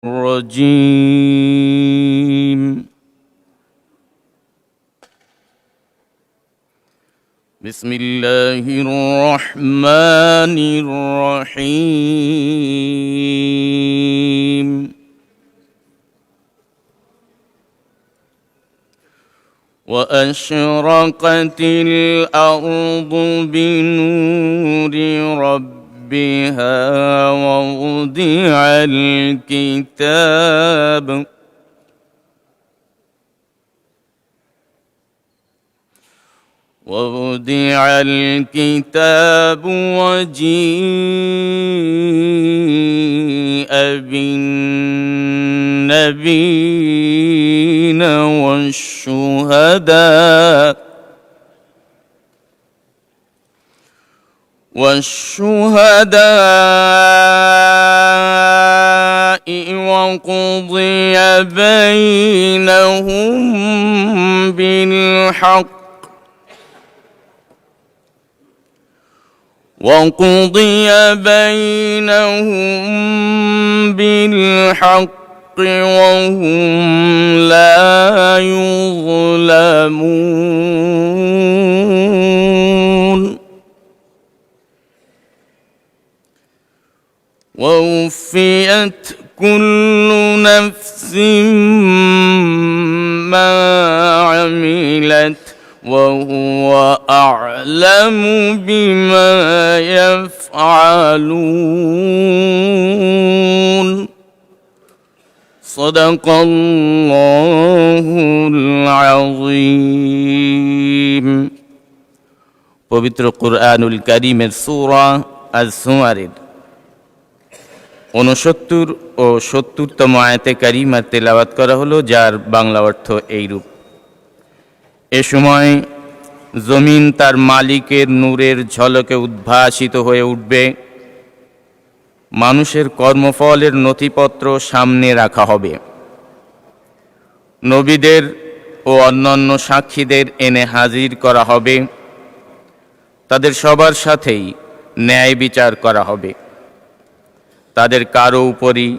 الرجيم بسم الله الرحمن الرحيم وأشرقت الأرض بنور ربها ووضع الكتاب وجيء بالنبيين والشهداء وقضي بينهم بالحق وهم لا يظلمون ووفيت كل نفس ما عملت وهو أعلم بما يفعلون صدق الله العظيم পবিত্র কুরআনুল কারীমের সূরা আজ-জুমারের 69 ও 70তম আয়াতে কারিমা তেলাওয়াত করা হলো, যার বাংলা অর্থ এইরূপ। এ সময় জমিন তার মালিকের নূরের ঝলকে উদ্ভাসিত হয়ে উঠবে। মানুষের কর্মফলের নথিপত্র সামনে রাখা হবে। নবীদের ও অন্যান্য সাক্ষীদের এনে হাজির করা হবে। তাদের সবার সাথেই ন্যায় বিচার করা হবে। তাদের কারো উপরই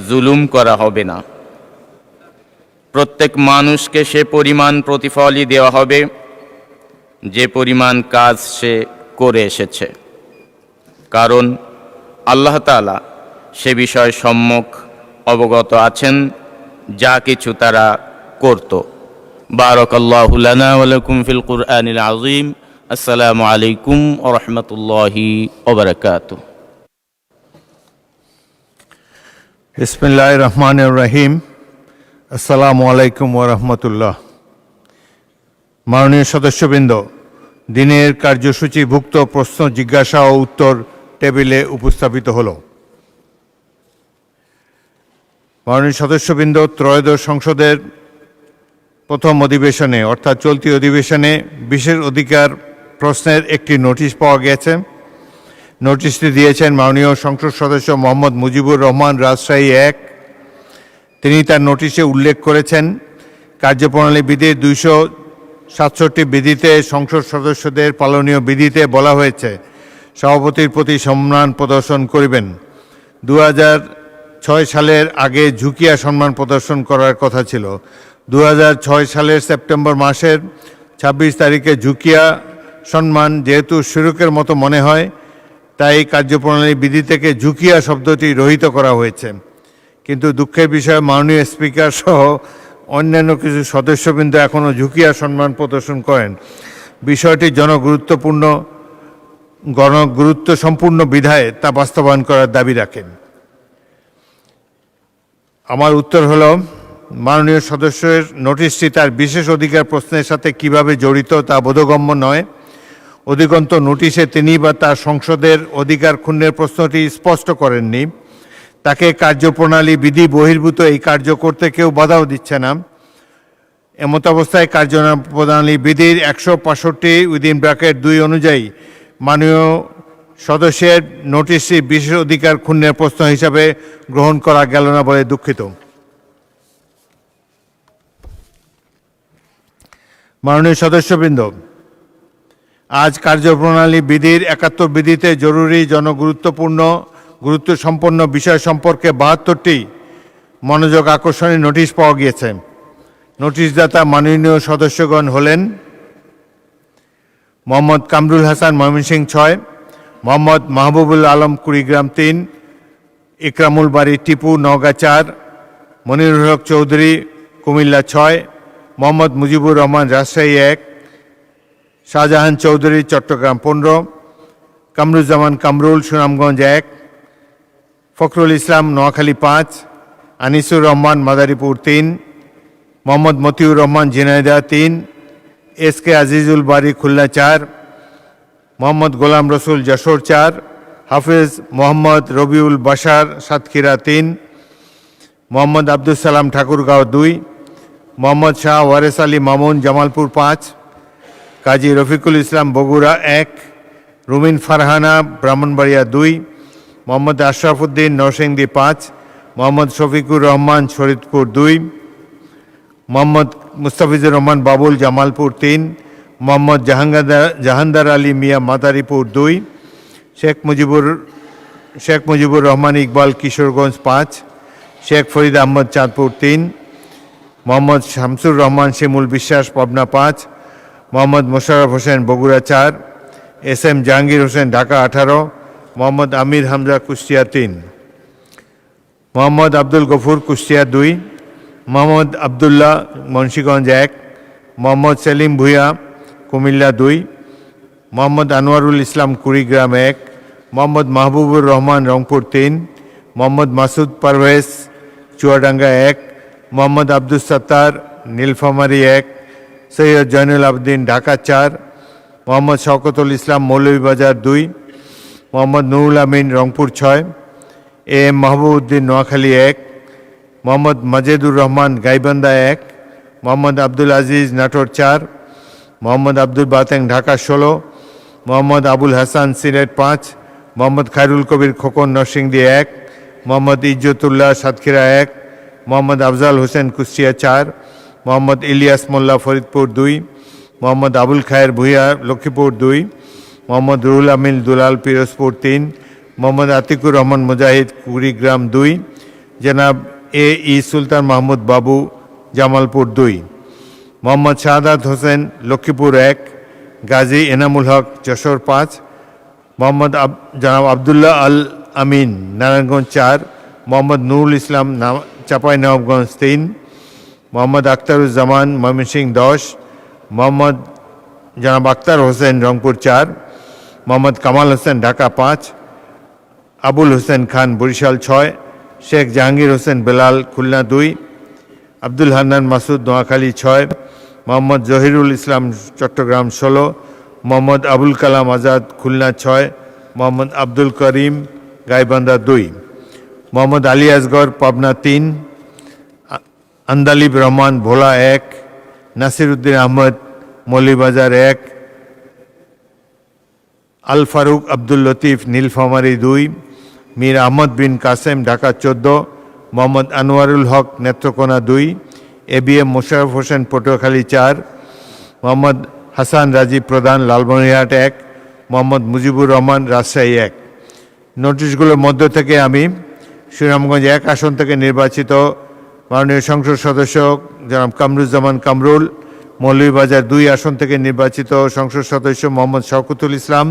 জুলুম করা হবে না। প্রত্যেক মানুষকে সে পরিমাণ প্রতিফলই দেওয়া হবে যে পরিমাণ কাজ সে করে এসেছে, কারণ আল্লাহ তাআলা সে বিষয় সম্যক অবগত আছেন যা কিছু তারা করত। বারাকাল্লাহু লানা ওয়া লাকুম ফিল কুরআনিল আযীম। আসসালামু আলাইকুম ওয়া রাহমাতুল্লাহি ওয়া বারাকাতুহু। বিসমিল্লাহির রহমানির রহিম। আসসালামু আলাইকুম ওয়া রাহমাতুল্লাহ। মাননীয় সদস্যবৃন্দ, দিনের কার্যসূচিভুক্ত প্রশ্ন জিজ্ঞাসা ও উত্তর টেবিলে উপস্থাপিত হলো। মাননীয় সদস্যবৃন্দ, ত্রয়োদশ সংসদের প্রথম অধিবেশনে অর্থাৎ চলতি অধিবেশনে বিশেষ অধিকার প্রশ্নের একটি নোটিশ পাওয়া গেছে। নোটিশটি দিয়েছেন মাননীয় সংসদ সদস্য মোহাম্মদ মুজিবুর রহমান, রাজশাহী 1। তিনি তার নোটিশে উল্লেখ করেছেন, কার্যপ্রণালী বিধির 267 বিধিতে সংসদ সদস্যদের পালনীয় বিধিতে বলা হয়েছে সভাপতির প্রতি সম্মান প্রদর্শন করিবেন। 2006 সালের আগে ঝুঁকিয়া সম্মান প্রদর্শন করার কথা ছিল। 2006 সালের সেপ্টেম্বর মাসের 26 তারিখে ঝুঁকিয়া সম্মান যেহেতু শিরকের মতো মনে হয়, তাই কার্যপ্রণালী বিধি থেকে ঝুঁকিয়া শব্দটি রহিত করা হয়েছে। কিন্তু দুঃখের বিষয়, মাননীয় স্পিকার সহ অন্যান্য কিছু সদস্যবৃন্দ এখনও ঝুঁকিয়া সম্মান প্রদর্শন করেন। বিষয়টি জনগুরুত্ব সম্পূর্ণ বিধায় তা বাস্তবায়ন করার দাবি রাখেন। আমার উত্তর হলো, মাননীয় সদস্যের নোটিশটি তার বিশেষ অধিকার প্রশ্নের সাথে কিভাবে জড়িত তা বোধগম্য নয়। অধিকন্ত নোটিশে তিনি বা তার সংসদের অধিকার ক্ষুণ্ণের প্রশ্নটি স্পষ্ট করেননি। তাকে কার্যপ্রণালী বিধি বহির্ভূত এই কার্য করতে কেউ বাধাও দিচ্ছে না। এমতাবস্থায় কার্যপ্রণালী বিধির 165(2) অনুযায়ী মাননীয় সদস্যের নোটিশটি বিশেষ অধিকার ক্ষুণ্ণের প্রশ্ন হিসাবে গ্রহণ করা গেল না বলে দুঃখিত। মাননীয় সদস্যবৃন্দ, আজ কার্যপ্রণালী বিধির 71 বিধিতে জরুরি গুরুত্বসম্পন্ন বিষয় সম্পর্কে 72টি মনোযোগ আকর্ষণী নোটিশ পাওয়া গিয়েছে। নোটিশদাতা মাননীয় সদস্যগণ হলেন মোহাম্মদ কামরুল হাসান, ময়মনসিংহ 6, মোহাম্মদ মাহবুবুল আলম, কুড়িগ্রাম 3, ইকরামুল বাড়ি টিপু, নওগাঁ 4, মনিরুল হক চৌধুরী, কুমিল্লা 6, মোহাম্মদ মুজিবুর রহমান, রাজশাহী 1, শাহজাহান চৌধুরী, চট্টগ্রাম 15, কামরুজ্জামান কামরুল, সুনামগঞ্জ 1, ফখরুল ইসলাম, নোয়াখালী 5, আনিসুর রহমান, মাদারীপুর 3, মোহাম্মদ মতিউর রহমান, ঝিনাইদহ 3, এস কে আজিজুল বাড়ি, খুলনা 4, মোহাম্মদ গোলাম রসুল, যশোর 4, হাফেজ মোহাম্মদ রবিউল বাশার, সাতক্ষীরা 3, মোহাম্মদ আব্দুল সালাম, ঠাকুরগাঁও 2, মোহাম্মদ শাহ ওয়ারেস আলী মামুন, জামালপুর 5, কাজী রফিকুল ইসলাম, বগুড়া 1, রুমিন ফারহানা, ব্রাহ্মণবাড়িয়া 2, মোহাম্মদ আশরাফ উদ্দিন, নরসিংদী 5, মোহাম্মদ শফিকুর রহমান, ফরিদপুর 2, মোহাম্মদ মুস্তাফিজুর রহমান বাবুল, জামালপুর 3, মোহাম্মদ জাহাঙ্গাদার আলী মিয়া, মাদারীপুর 2, শেখ মুজিবুর রহমান ইকবাল, কিশোরগঞ্জ 5, শেখ ফরিদ আহমদ, চাঁদপুর 3, মোহাম্মদ শামসুর রহমান শিমুল বিশ্বাস, পাবনা 5, মোহাম্মদ মোশাররফ হোসেন, বগুড়া 4, এস এম জাহাঙ্গীর হোসেন, ঢাকা 18, মোহাম্মদ আমির হামজা, কুষ্টিয়া 3, মোহাম্মদ আব্দুল গফুর, কুষ্টিয়া 2, মোহাম্মদ আবদুল্লাহ, মুন্সিগঞ্জ 1, মোহাম্মদ সেলিম ভুঁইয়া, কুমিল্লা 2, মোহাম্মদ আনোয়ারুল ইসলাম, কুড়িগ্রাম 1, মোহাম্মদ মাহবুবুর রহমান, রংপুর 3, মোহাম্মদ মাসুদ পারভেজ, চুয়াডাঙ্গা 1, মোহাম্মদ আব্দুল সত্তার, নীলফামারী 1, সৈয়দ জয়নুল আবদিন, ঢাকা 4, মোহাম্মদ শওকতুল ইসলাম, মৌলভীবাজার 2, মোহাম্মদ নুরুল আমিন, রংপুর 6, এ এম মাহবুবউদ্দিন, নোয়াখালী 1, মোহাম্মদ মাজেদুর রহমান, গাইবান্ধা 1, মোহাম্মদ আব্দুল আজিজ, নাটোর 4, মোহাম্মদ আব্দুল বাতেং, ঢাকা 16, মোহাম্মদ আবুল হাসান, সিলেট 5, মোহাম্মদ খায়রুল কবির খোকন, নরসিংদী 1, মোহাম্মদ ইজ্জতুল্লাহ, সাতক্ষীরা 1, মোহাম্মদ আফজাল হোসেন, কুষ্টিয়া 4, মোহাম্মদ ইলিয়াস মোল্লা, ফরিদপুর 2, মোহাম্মদ আবুল খায়ের ভুঁইয়া, লক্ষ্মীপুর 2, মোহাম্মদ রুহুল আমিন দুলাল, পিরোজপুর 3, মোহাম্মদ আতিকুর রহমান মুজাহিদ, কুড়িগ্রাম 2, জনাব এ ই সুলতান মাহমুদ বাবু, জামালপুর 2, মোহাম্মদ শাহাদাত হোসেন, লক্ষ্মীপুর 1, গাজী এনামুল হক, যশোর 5, মোহাম্মদ জনাব আবদুল্লাহ আল আমিন, নারায়ণগঞ্জ 4, মোহাম্মদ নুরুল ইসলাম, চাঁপাইনবাবগঞ্জ 3, মোহাম্মদ আখতারুজ্জামান, ময়মনসিংহ 10, মোহাম্মদ জনাব আখতার হোসেন, রংপুর 4, মোহাম্মদ কামাল হোসেন, ঢাকা 5, আবুল হোসেন খান, বরিশাল 6, শেখ জাহাঙ্গীর হোসেন বেলাল, খুলনা 2, আব্দুল হান্নান মাসুদ, নোয়াখালী 6, মোহাম্মদ জহিরুল ইসলাম, চট্টগ্রাম 16, মোহাম্মদ আবুল কালাম আজাদ, খুলনা 6, মোহাম্মদ আব্দুল করিম, গাইবান্ধা 2, মোহাম্মদ আলী আসগর, পাবনা 3, আন্দালিব রহমান, ভোলা 1, নাসির উদ্দিন আহমদ, মৌলভীবাজার 1, আল ফারুক আব্দুল লতিফ, নীলফামারী 2, মীর আহমদ বিন Kasem, Dhaka 14, Mohammad Anwarul Haque, Netrokona 2, A B M Mosharraf Hossain, Patuakhali 4, Mohammad Hasan Rajib প্রধান, লালমনিরহাট 1, মোহাম্মদ মুজিবুর রহমান, রাজশাহী 1। নোটিশগুলোর মধ্য থেকে আমি সুনামগঞ্জ 1 আসন থেকে নির্বাচিত মাননীয় সংসদ সদস্য জনাব কামরুজ্জামান কামরুল, মৌলভীবাজার 2 আসন থেকে নির্বাচিত সংসদ সদস্য মোহাম্মদ শওকতুল ইসলাম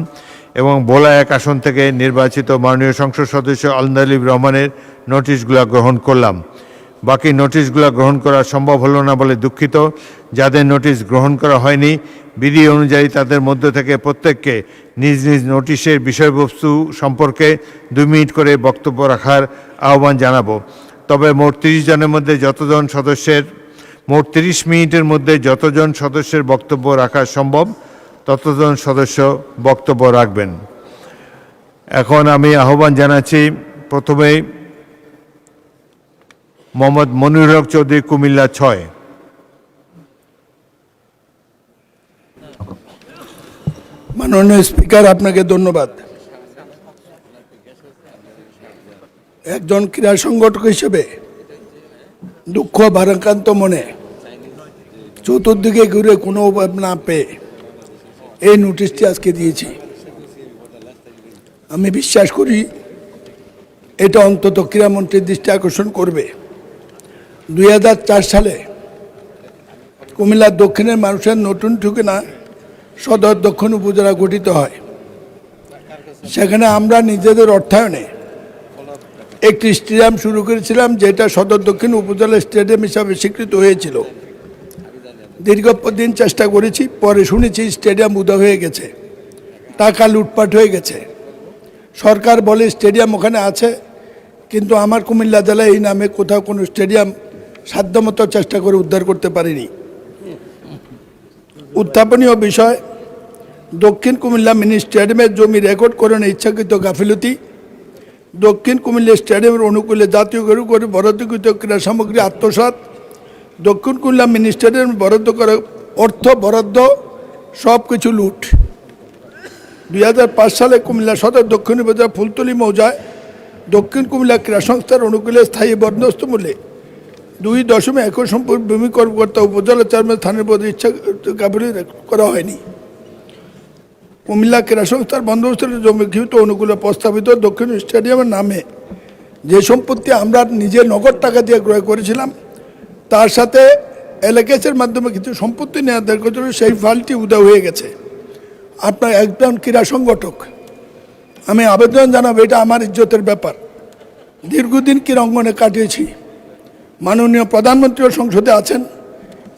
এবং ভোলা 1 আসন থেকে নির্বাচিত মাননীয় সংসদ সদস্য আন্দালিব রহমানের নোটিশগুলো গ্রহণ করলাম। বাকি নোটিশগুলো গ্রহণ করা সম্ভব হলো না বলে দুঃখিত। যাদের নোটিশ গ্রহণ করা হয়নি, বিধি অনুযায়ী তাদের মধ্য থেকে প্রত্যেককে নিজ নিজ নোটিশের বিষয়বস্তু সম্পর্কে 2 মিনিট করে বক্তব্য রাখার আহ্বান জানাবো। তবে মোট 30 জনের মধ্যে যতজন সদস্যের মোট 30 মিনিটের মধ্যে যতজন সদস্যের বক্তব্য রাখা সম্ভব ততজন সদস্য বক্তব্য রাখবেন। এখন আমি আহ্বান জানাচ্ছি প্রথমেই মোহাম্মদ মনিরুল হক চৌধুরী, কুমিল্লা 6। মাননীয় স্পিকার, আপনাকে ধন্যবাদ। একজন ক্রীড়া সংগঠক হিসেবে দুঃখ ভারাক্রান্ত মনে চতুর্দিকে ঘুরে কোনো উপায় না পেয়ে এই নোটিশটি আজকে দিয়েছি। আমি বিশ্বাস করি এটা অন্তত ক্রীড়ামন্ত্রীর দৃষ্টি আকর্ষণ করবে 2004 সালে কুমিল্লা দক্ষিণের মানুষের নতুন ঠিকানা সদর দক্ষিণ উপজেলা গঠিত হয়। সেখানে আমরা নিজেদের অর্থায়নে একটি স্টেডিয়াম শুরু করেছিলাম, যেটা সদর দক্ষিণ উপজেলা স্টেডিয়াম হিসাবে স্বীকৃত হয়েছিল। দীর্ঘদিন চেষ্টা করেছি, পরে শুনেছি স্টেডিয়াম উদা হয়ে গেছে, টাকা লুটপাট হয়ে গেছে। সরকার বলে স্টেডিয়াম ওখানে আছে, কিন্তু আমার কুমিল্লা জেলায় এই নামে কোথাও কোনো স্টেডিয়াম সাধ্যমতো চেষ্টা করে উদ্ধার করতে পারিনি। উত্থাপনীয় বিষয়, দক্ষিণ কুমিল্লা মিনি স্টেডিয়ামের জমি রেকর্ড করানো ইচ্ছাকৃত গাফিলতি, দক্ষিণ কুমিল্লা স্টেডিয়ামের অনুকূলে জাতীয় করে বরাদ্দকৃত ক্রীড়া সামগ্রী আত্মসাৎ, দক্ষিণ কুমিল্লা মিনি স্টেডিয়াম বরাদ্দ করা অর্থ বরাদ্দ সব কিছু লুট। 2005 সালে কুমিল্লা সদর দক্ষিণ উপজেলা ফুলতলি মৌজায় দক্ষিণ কুমিল্লা ক্রীড়া সংস্থার অনুকূলে স্থায়ী বন্দোবস্ত মূল্যে 2.1 সম্পর্ক ভূমি কর্মকর্তা উপজেলা চেয়ারম্যান স্থানের পদে ইচ্ছা গাফিলতি করা হয়নি। কুমিল্লা ক্রীড়া সংস্থার বন্দোবস্তের জমিকৃত অনুকূলে প্রস্তাবিত দক্ষিণ স্টেডিয়ামের নামে যে সম্পত্তি আমরা নিজে নগদ টাকা দিয়ে ক্রয় করেছিলাম, তার সাথে এলাকাসের মাধ্যমে কিছু সম্পত্তি নেওয়ার দরকার, সেই ফাইলটি উদা হয়ে গেছে। আপনার একজন ক্রীড়া সংগঠক, আমি আবেদন জানাবো, এটা আমার ইজ্জতের ব্যাপার। দীর্ঘদিন ক্রীড়াঙ্গনে কাটিয়েছি, মাননীয় প্রধানমন্ত্রী সংসদে আছেন,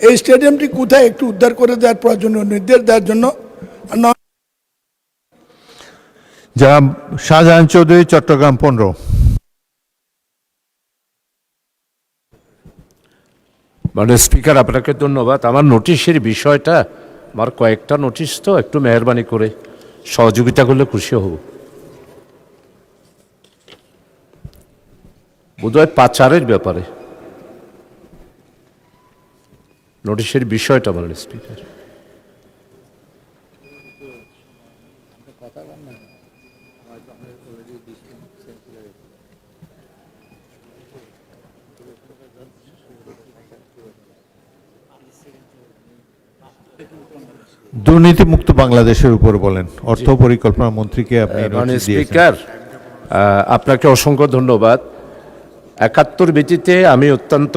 এই স্টেডিয়ামটি কোথায় একটু উদ্ধার করে দেওয়ার প্রয়োজনীয় নির্দেশ দেওয়ার জন্য। যারা শাহজাহান চৌধুরী, চট্টগ্রাম 15। মাননীয় স্পিকার, আপনাকে ধন্যবাদ। আমার নোটিশের বিষয়টা, আমার কয়েকটা নোটিশ তো, একটু মেহরবানি করে সহযোগিতা করলে খুশি হব। বোধহয় পাচারের ব্যাপারে নোটিশের বিষয়টা, মাননীয় স্পিকার। দুর্নীতিমুক্ত বাংলাদেশের উপর বলেন, অর্থ পরিকল্পনা মন্ত্রীকে আপনি মাননীয় নোটিশ দিয়েছেন। স্পিকার, আপনাকে অসংখ্য ধন্যবাদ। 71 ভিত্তিতে আমি অত্যন্ত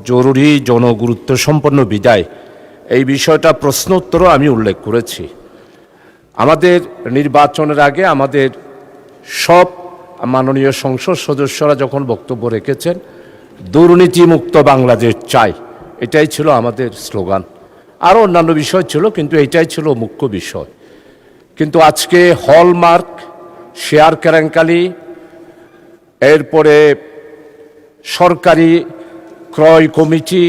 জরুরি জনগুরুত্ব সম্পন্ন বিদায় এই বিষয়টা প্রশ্ন উত্তরও আমি উল্লেখ করেছি। আমাদের নির্বাচনের আগে আমাদের সব মাননীয় সংসদ সদস্যরা যখন বক্তব্য রেখেছেন, দুর্নীতিমুক্ত বাংলাদেশ চাই, এটাই ছিল আমাদের স্লোগান। আরও অন্যান্য বিষয় ছিল, কিন্তু এইটাই ছিল মুখ্য বিষয়। কিন্তু আজকে হলমার্ক, শেয়ার কেলেঙ্কারি, এরপরে সরকারি ক্রয় কমিটি,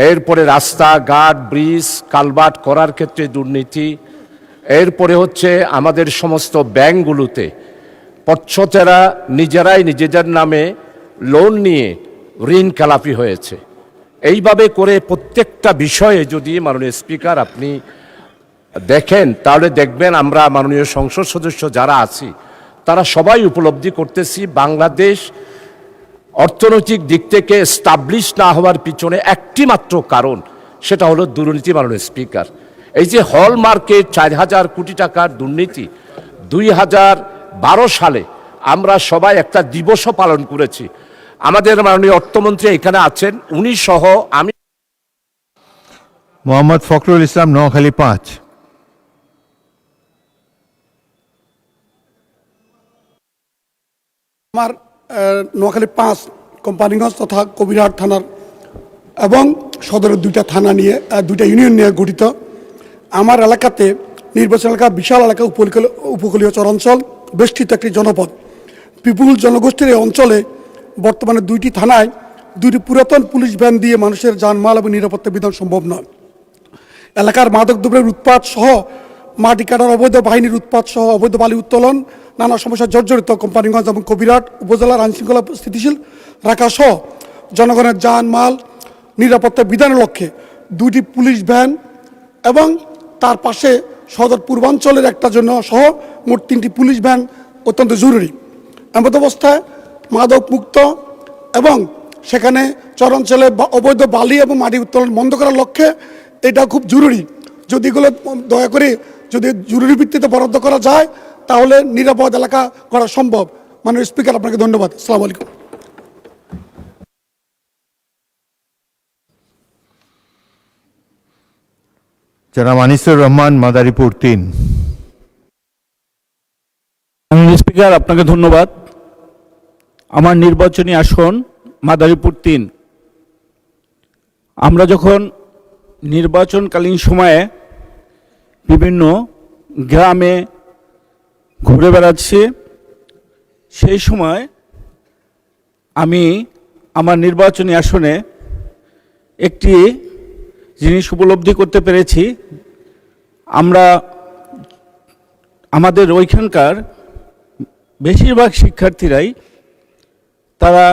এরপরে রাস্তাঘাট, ব্রিজ, কালভার্ট করার ক্ষেত্রে দুর্নীতি, এরপরে হচ্ছে আমাদের সমস্ত ব্যাংকগুলোতে পচ্ছতেরা নিজেরাই নিজেদের নামে লোন নিয়ে ঋণ খেলাপি হয়েছে। এইভাবে করে প্রত্যেকটা বিষয়ে যদি মাননীয় স্পিকার আপনি দেখেন, তাহলে দেখবেন আমরা মাননীয় সংসদ সদস্য যারা আছি তারা সবাই উপলব্ধি করতেছি বাংলাদেশ অর্থনৈতিক দিক থেকে এস্টাবলিশ না হওয়ার পিছনে একটি মাত্র কারণ, সেটা হলো দুর্নীতি। মাননীয় স্পিকার, এই যে হলমার্কের 4000 কোটি টাকার দুর্নীতি 2012 সালে আমরা সবাই একটা দিবসও পালন করেছি। আমাদের মাননীয় অর্থমন্ত্রী এখানে আছেন, উনি সহ আমি। মোহাম্মদ ফখরুল ইসলাম, নোয়াখালী 5। আমার নোয়াখালী 5 কোম্পানিগঞ্জ তথা কবিরহাট থানার এবং সদরের 2টা থানা নিয়ে 2টা ইউনিয়ন নিয়ে গঠিত। আমার এলাকাতে নির্বাচন এলাকা বিশাল এলাকা, উপকূলীয় চরাঞ্চল বেষ্টিত একটি জনপদ। বিপুল জনগোষ্ঠীর এই অঞ্চলে বর্তমানে 2টি থানায় 2টি পুরাতন পুলিশ ভ্যান দিয়ে মানুষের জানমাল এবং নিরাপত্তা বিধান সম্ভব নয়। এলাকার মাদক দ্রব্যের উৎপাত সহ মাটি কাটার অবৈধ বাহিনীর উৎপাত সহ অবৈধ বালি উত্তোলন, নানা সমস্যা জর্জরিত কোম্পানিগঞ্জ এবং কবিরহাট উপজেলার আইনশৃঙ্খলা স্থিতিশীল রাখা সহ জনগণের জানমাল নিরাপত্তা বিধানের লক্ষ্যে 2টি পুলিশ ভ্যান এবং তার পাশে সদর পূর্বাঞ্চলের একটা জন্য সহ মোট 3টি পুলিশ ভ্যান অত্যন্ত জরুরি। এমত অবস্থায় মাদক মুক্ত এবং সেখানে চরাঞ্চলে অবৈধ বালি এবং মাটি উত্তোলন বন্ধ করার লক্ষ্যে এটা খুব জরুরি। যদি এগুলো দয়া করে যদি জরুরি ভিত্তিতে বরাদ্দ করা যায় তাহলে নিরাপদ এলাকা করা সম্ভব। মাননীয় স্পিকার, আপনাকে ধন্যবাদ। আসসালামু আলাইকুম। জনাব আনিসুর রহমান, মাদারীপুর 3। মাননীয় স্পিকার, আপনাকে ধন্যবাদ। আমার নির্বাচনী আসন মাদারীপুর 3। আমরা যখন নির্বাচনকালীন সময়ে বিভিন্ন গ্রামে ঘুরে বেড়াচ্ছি, সেই সময় আমি আমার নির্বাচনী আসনে একটি জিনিস উপলব্ধি করতে পেরেছি। আমাদের ওইখানকার বেশিরভাগ শিক্ষার্থীরাই তারা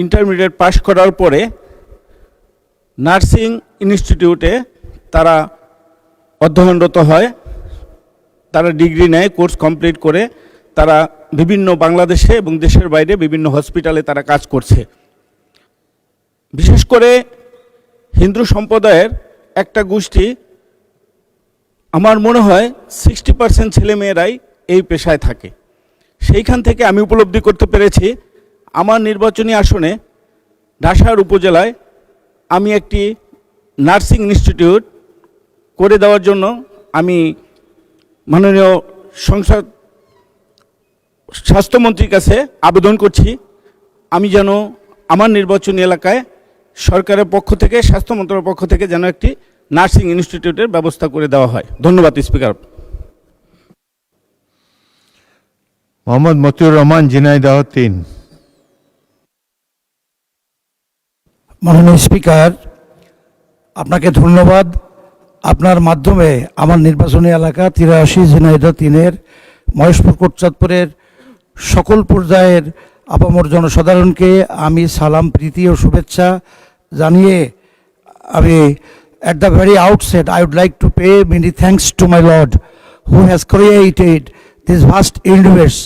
ইন্টারমিডিয়েট পাশ করার পরে নার্সিং ইনস্টিটিউটে তারা অধ্যয়নরত হয়, তারা ডিগ্রি নেয়, কোর্স কমপ্লিট করে তারা বিভিন্ন বাংলাদেশে এবং দেশের বাইরে বিভিন্ন হসপিটালে তারা কাজ করছে। বিশেষ করে হিন্দু সম্প্রদায়ের একটা গোষ্ঠী, আমার মনে হয় 60% ছেলেমেয়েরাই এই পেশায় থাকে। সেইখান থেকে আমি উপলব্ধি করতে পেরেছি আমার নির্বাচনী আসনে ঢাসার উপজেলায় আমি একটি নার্সিং ইনস্টিটিউট করে দেওয়ার জন্য আমি মাননীয় স্বাস্থ্যমন্ত্রীর কাছে আবেদন করছি। আমি যেন আমার নির্বাচনী এলাকায় সরকারের পক্ষ থেকে, স্বাস্থ্য মন্ত্রণালয়ের পক্ষ থেকে যেন একটি নার্সিং ইনস্টিটিউটের ব্যবস্থা করে দেওয়া হয়। ধন্যবাদ স্পিকার। মোহাম্মদ মতিউর রহমান, ঝিনাইদহ 3। মাননীয় স্পিকার, আপনাকে ধন্যবাদ। আপনার মাধ্যমে আমার নির্বাচনী এলাকা 83 ঝিনাইদহ 3-এর মহেশপুর কোটচাঁদপুরের সকল পর্যায়ের আপামর জনসাধারণকে আমি সালাম, প্রীতি ও শুভেচ্ছা জানিয়ে আমি at the very outset I would like to pay many thanks to my Lord who has created this vast universe,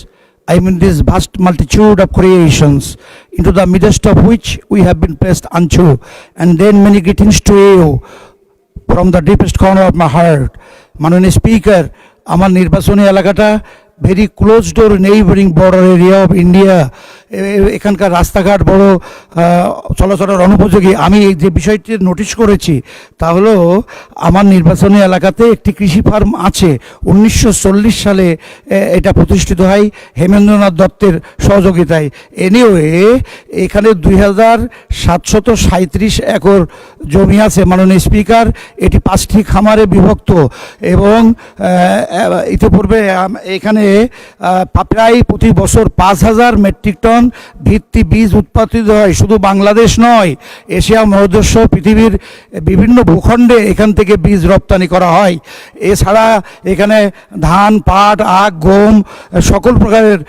I mean this vast multitude of creations, into the midst of which we have been placed unto, and then many greetings to you from the deepest corner of my heart. মাননীয় speaker, আমার নির্বাচনী এলাকাটা very close door neighbouring border area of India. এখানকার রাস্তাঘাট বড় চলাচলের অনুপযোগী। আমি যে বিষয়টি নোটিশ করেছি তা হলো আমার নির্বাচনী এলাকাতে একটি কৃষি ফার্ম আছে। 1940 সালে এটা প্রতিষ্ঠিত হয় হেমেন্দ্রনাথ দত্তের সহযোগিতায়। এনিওয়ে এখানে 2737 একর জমি আছে মাননীয় স্পিকার। এটি 5টি খামারে বিভক্ত এবং ইতিপূর্বে এখানে প্রায় প্রতি বছর 5000 মেট্রিক টন ভিত্তি বীজ উৎপাদিত হয়। শুধু বাংলাদেশ নয়, এশিয়া মহাদেশ, পৃথিবীর বিভিন্ন ভূখণ্ডে এখান থেকে বীজ রপ্তানি করা হয়। এছাড়া এখানে ধান, পাট, আখ, গম সকল প্রকারের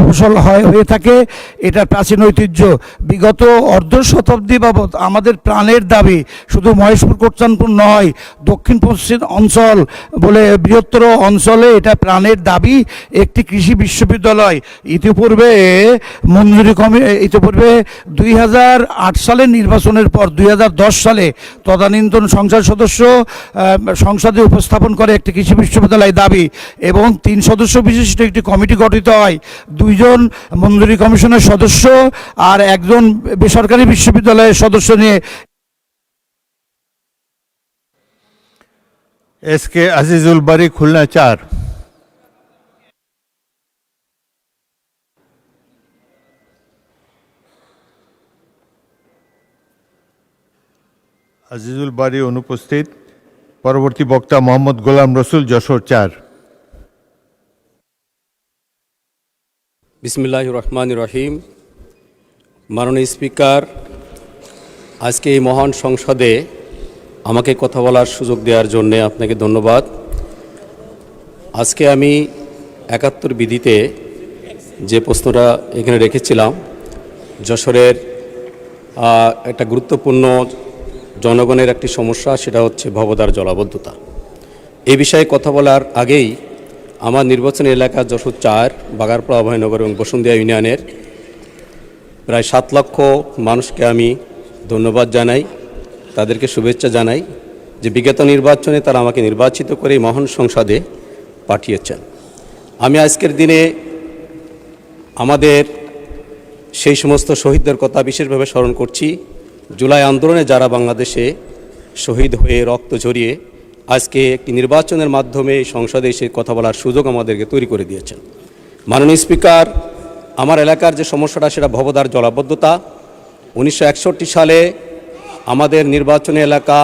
ফসল হয়ে থাকে। এটা প্রাচীন ঐতিহ্য। বিগত অর্ধ শতাব্দী বাবদ আমাদের প্রাণের দাবি শুধু মহেশপুর কোটচাঁদপুর নয়, দক্ষিণ পশ্চিম অঞ্চল বলে বৃহত্তর অঞ্চলে এটা প্রাণের দাবি একটি কৃষি বিশ্ববিদ্যালয়। ইতিপূর্বে 2008 সালের নির্বাচনের পর 2010 সালে তদানীন্তন সংসদ সদস্য সংসদে উপস্থাপন করে একটি কৃষি বিশ্ববিদ্যালয় দাবি এবং 3 সদস্য বিশিষ্ট একটি কমিটি গঠিত হয়। 2 জন মঞ্জুরি কমিশনের সদস্য আর 1 জন বেসরকারি বিশ্ববিদ্যালয়ের সদস্য নিয়ে। SK আজিজুল বারী, খুলনা 4। আজিজুল বারী অনুপস্থিত। পরবর্তী বক্তা মোহাম্মদ গোলাম রসুল, যশোর 4। বিসমিল্লাহির রহমানির রহিম। মাননীয় স্পিকার, আজকে এই মহান সংসদে আমাকে কথা বলার সুযোগ দেওয়ার জন্য আপনাকে ধন্যবাদ। আজকে আমি 71 বিধিতে যে প্রশ্নটা এখানে রেখেছিলাম, যশোরের একটা গুরুত্বপূর্ণ জনগণের একটি সমস্যা, সেটা হচ্ছে ভবদার জলাবদ্ধতা। এই বিষয়ে কথা বলার আগেই আমার নির্বাচনী এলাকা যশোর 4, বাগারপাড়া, অভয়নগর এবং বসুন্ধিয়া ইউনিয়নের প্রায় 7 লক্ষ মানুষকে আমি ধন্যবাদ জানাই, তাদেরকে শুভেচ্ছা জানাই যে বিগত নির্বাচনে তারা আমাকে নির্বাচিত করে মহান সংসদে পাঠিয়েছেন। আমি আজকের দিনে আমাদের সেই সমস্ত শহীদদের কথা বিশেষভাবে স্মরণ করছি। জুলাই আন্দোলনে যারা বাংলাদেশে শহীদ হয়ে রক্ত ঝরিয়ে আজকে একটি নির্বাচনের মাধ্যমে সংসদে এসে কথা বলার সুযোগ আমাদেরকে তৈরি করে দিয়েছেন। মাননীয় স্পিকার, আমার এলাকার যে সমস্যাটা সেটা ভবদার জলাবদ্ধতা। 1961 সালে আমাদের নির্বাচনী এলাকা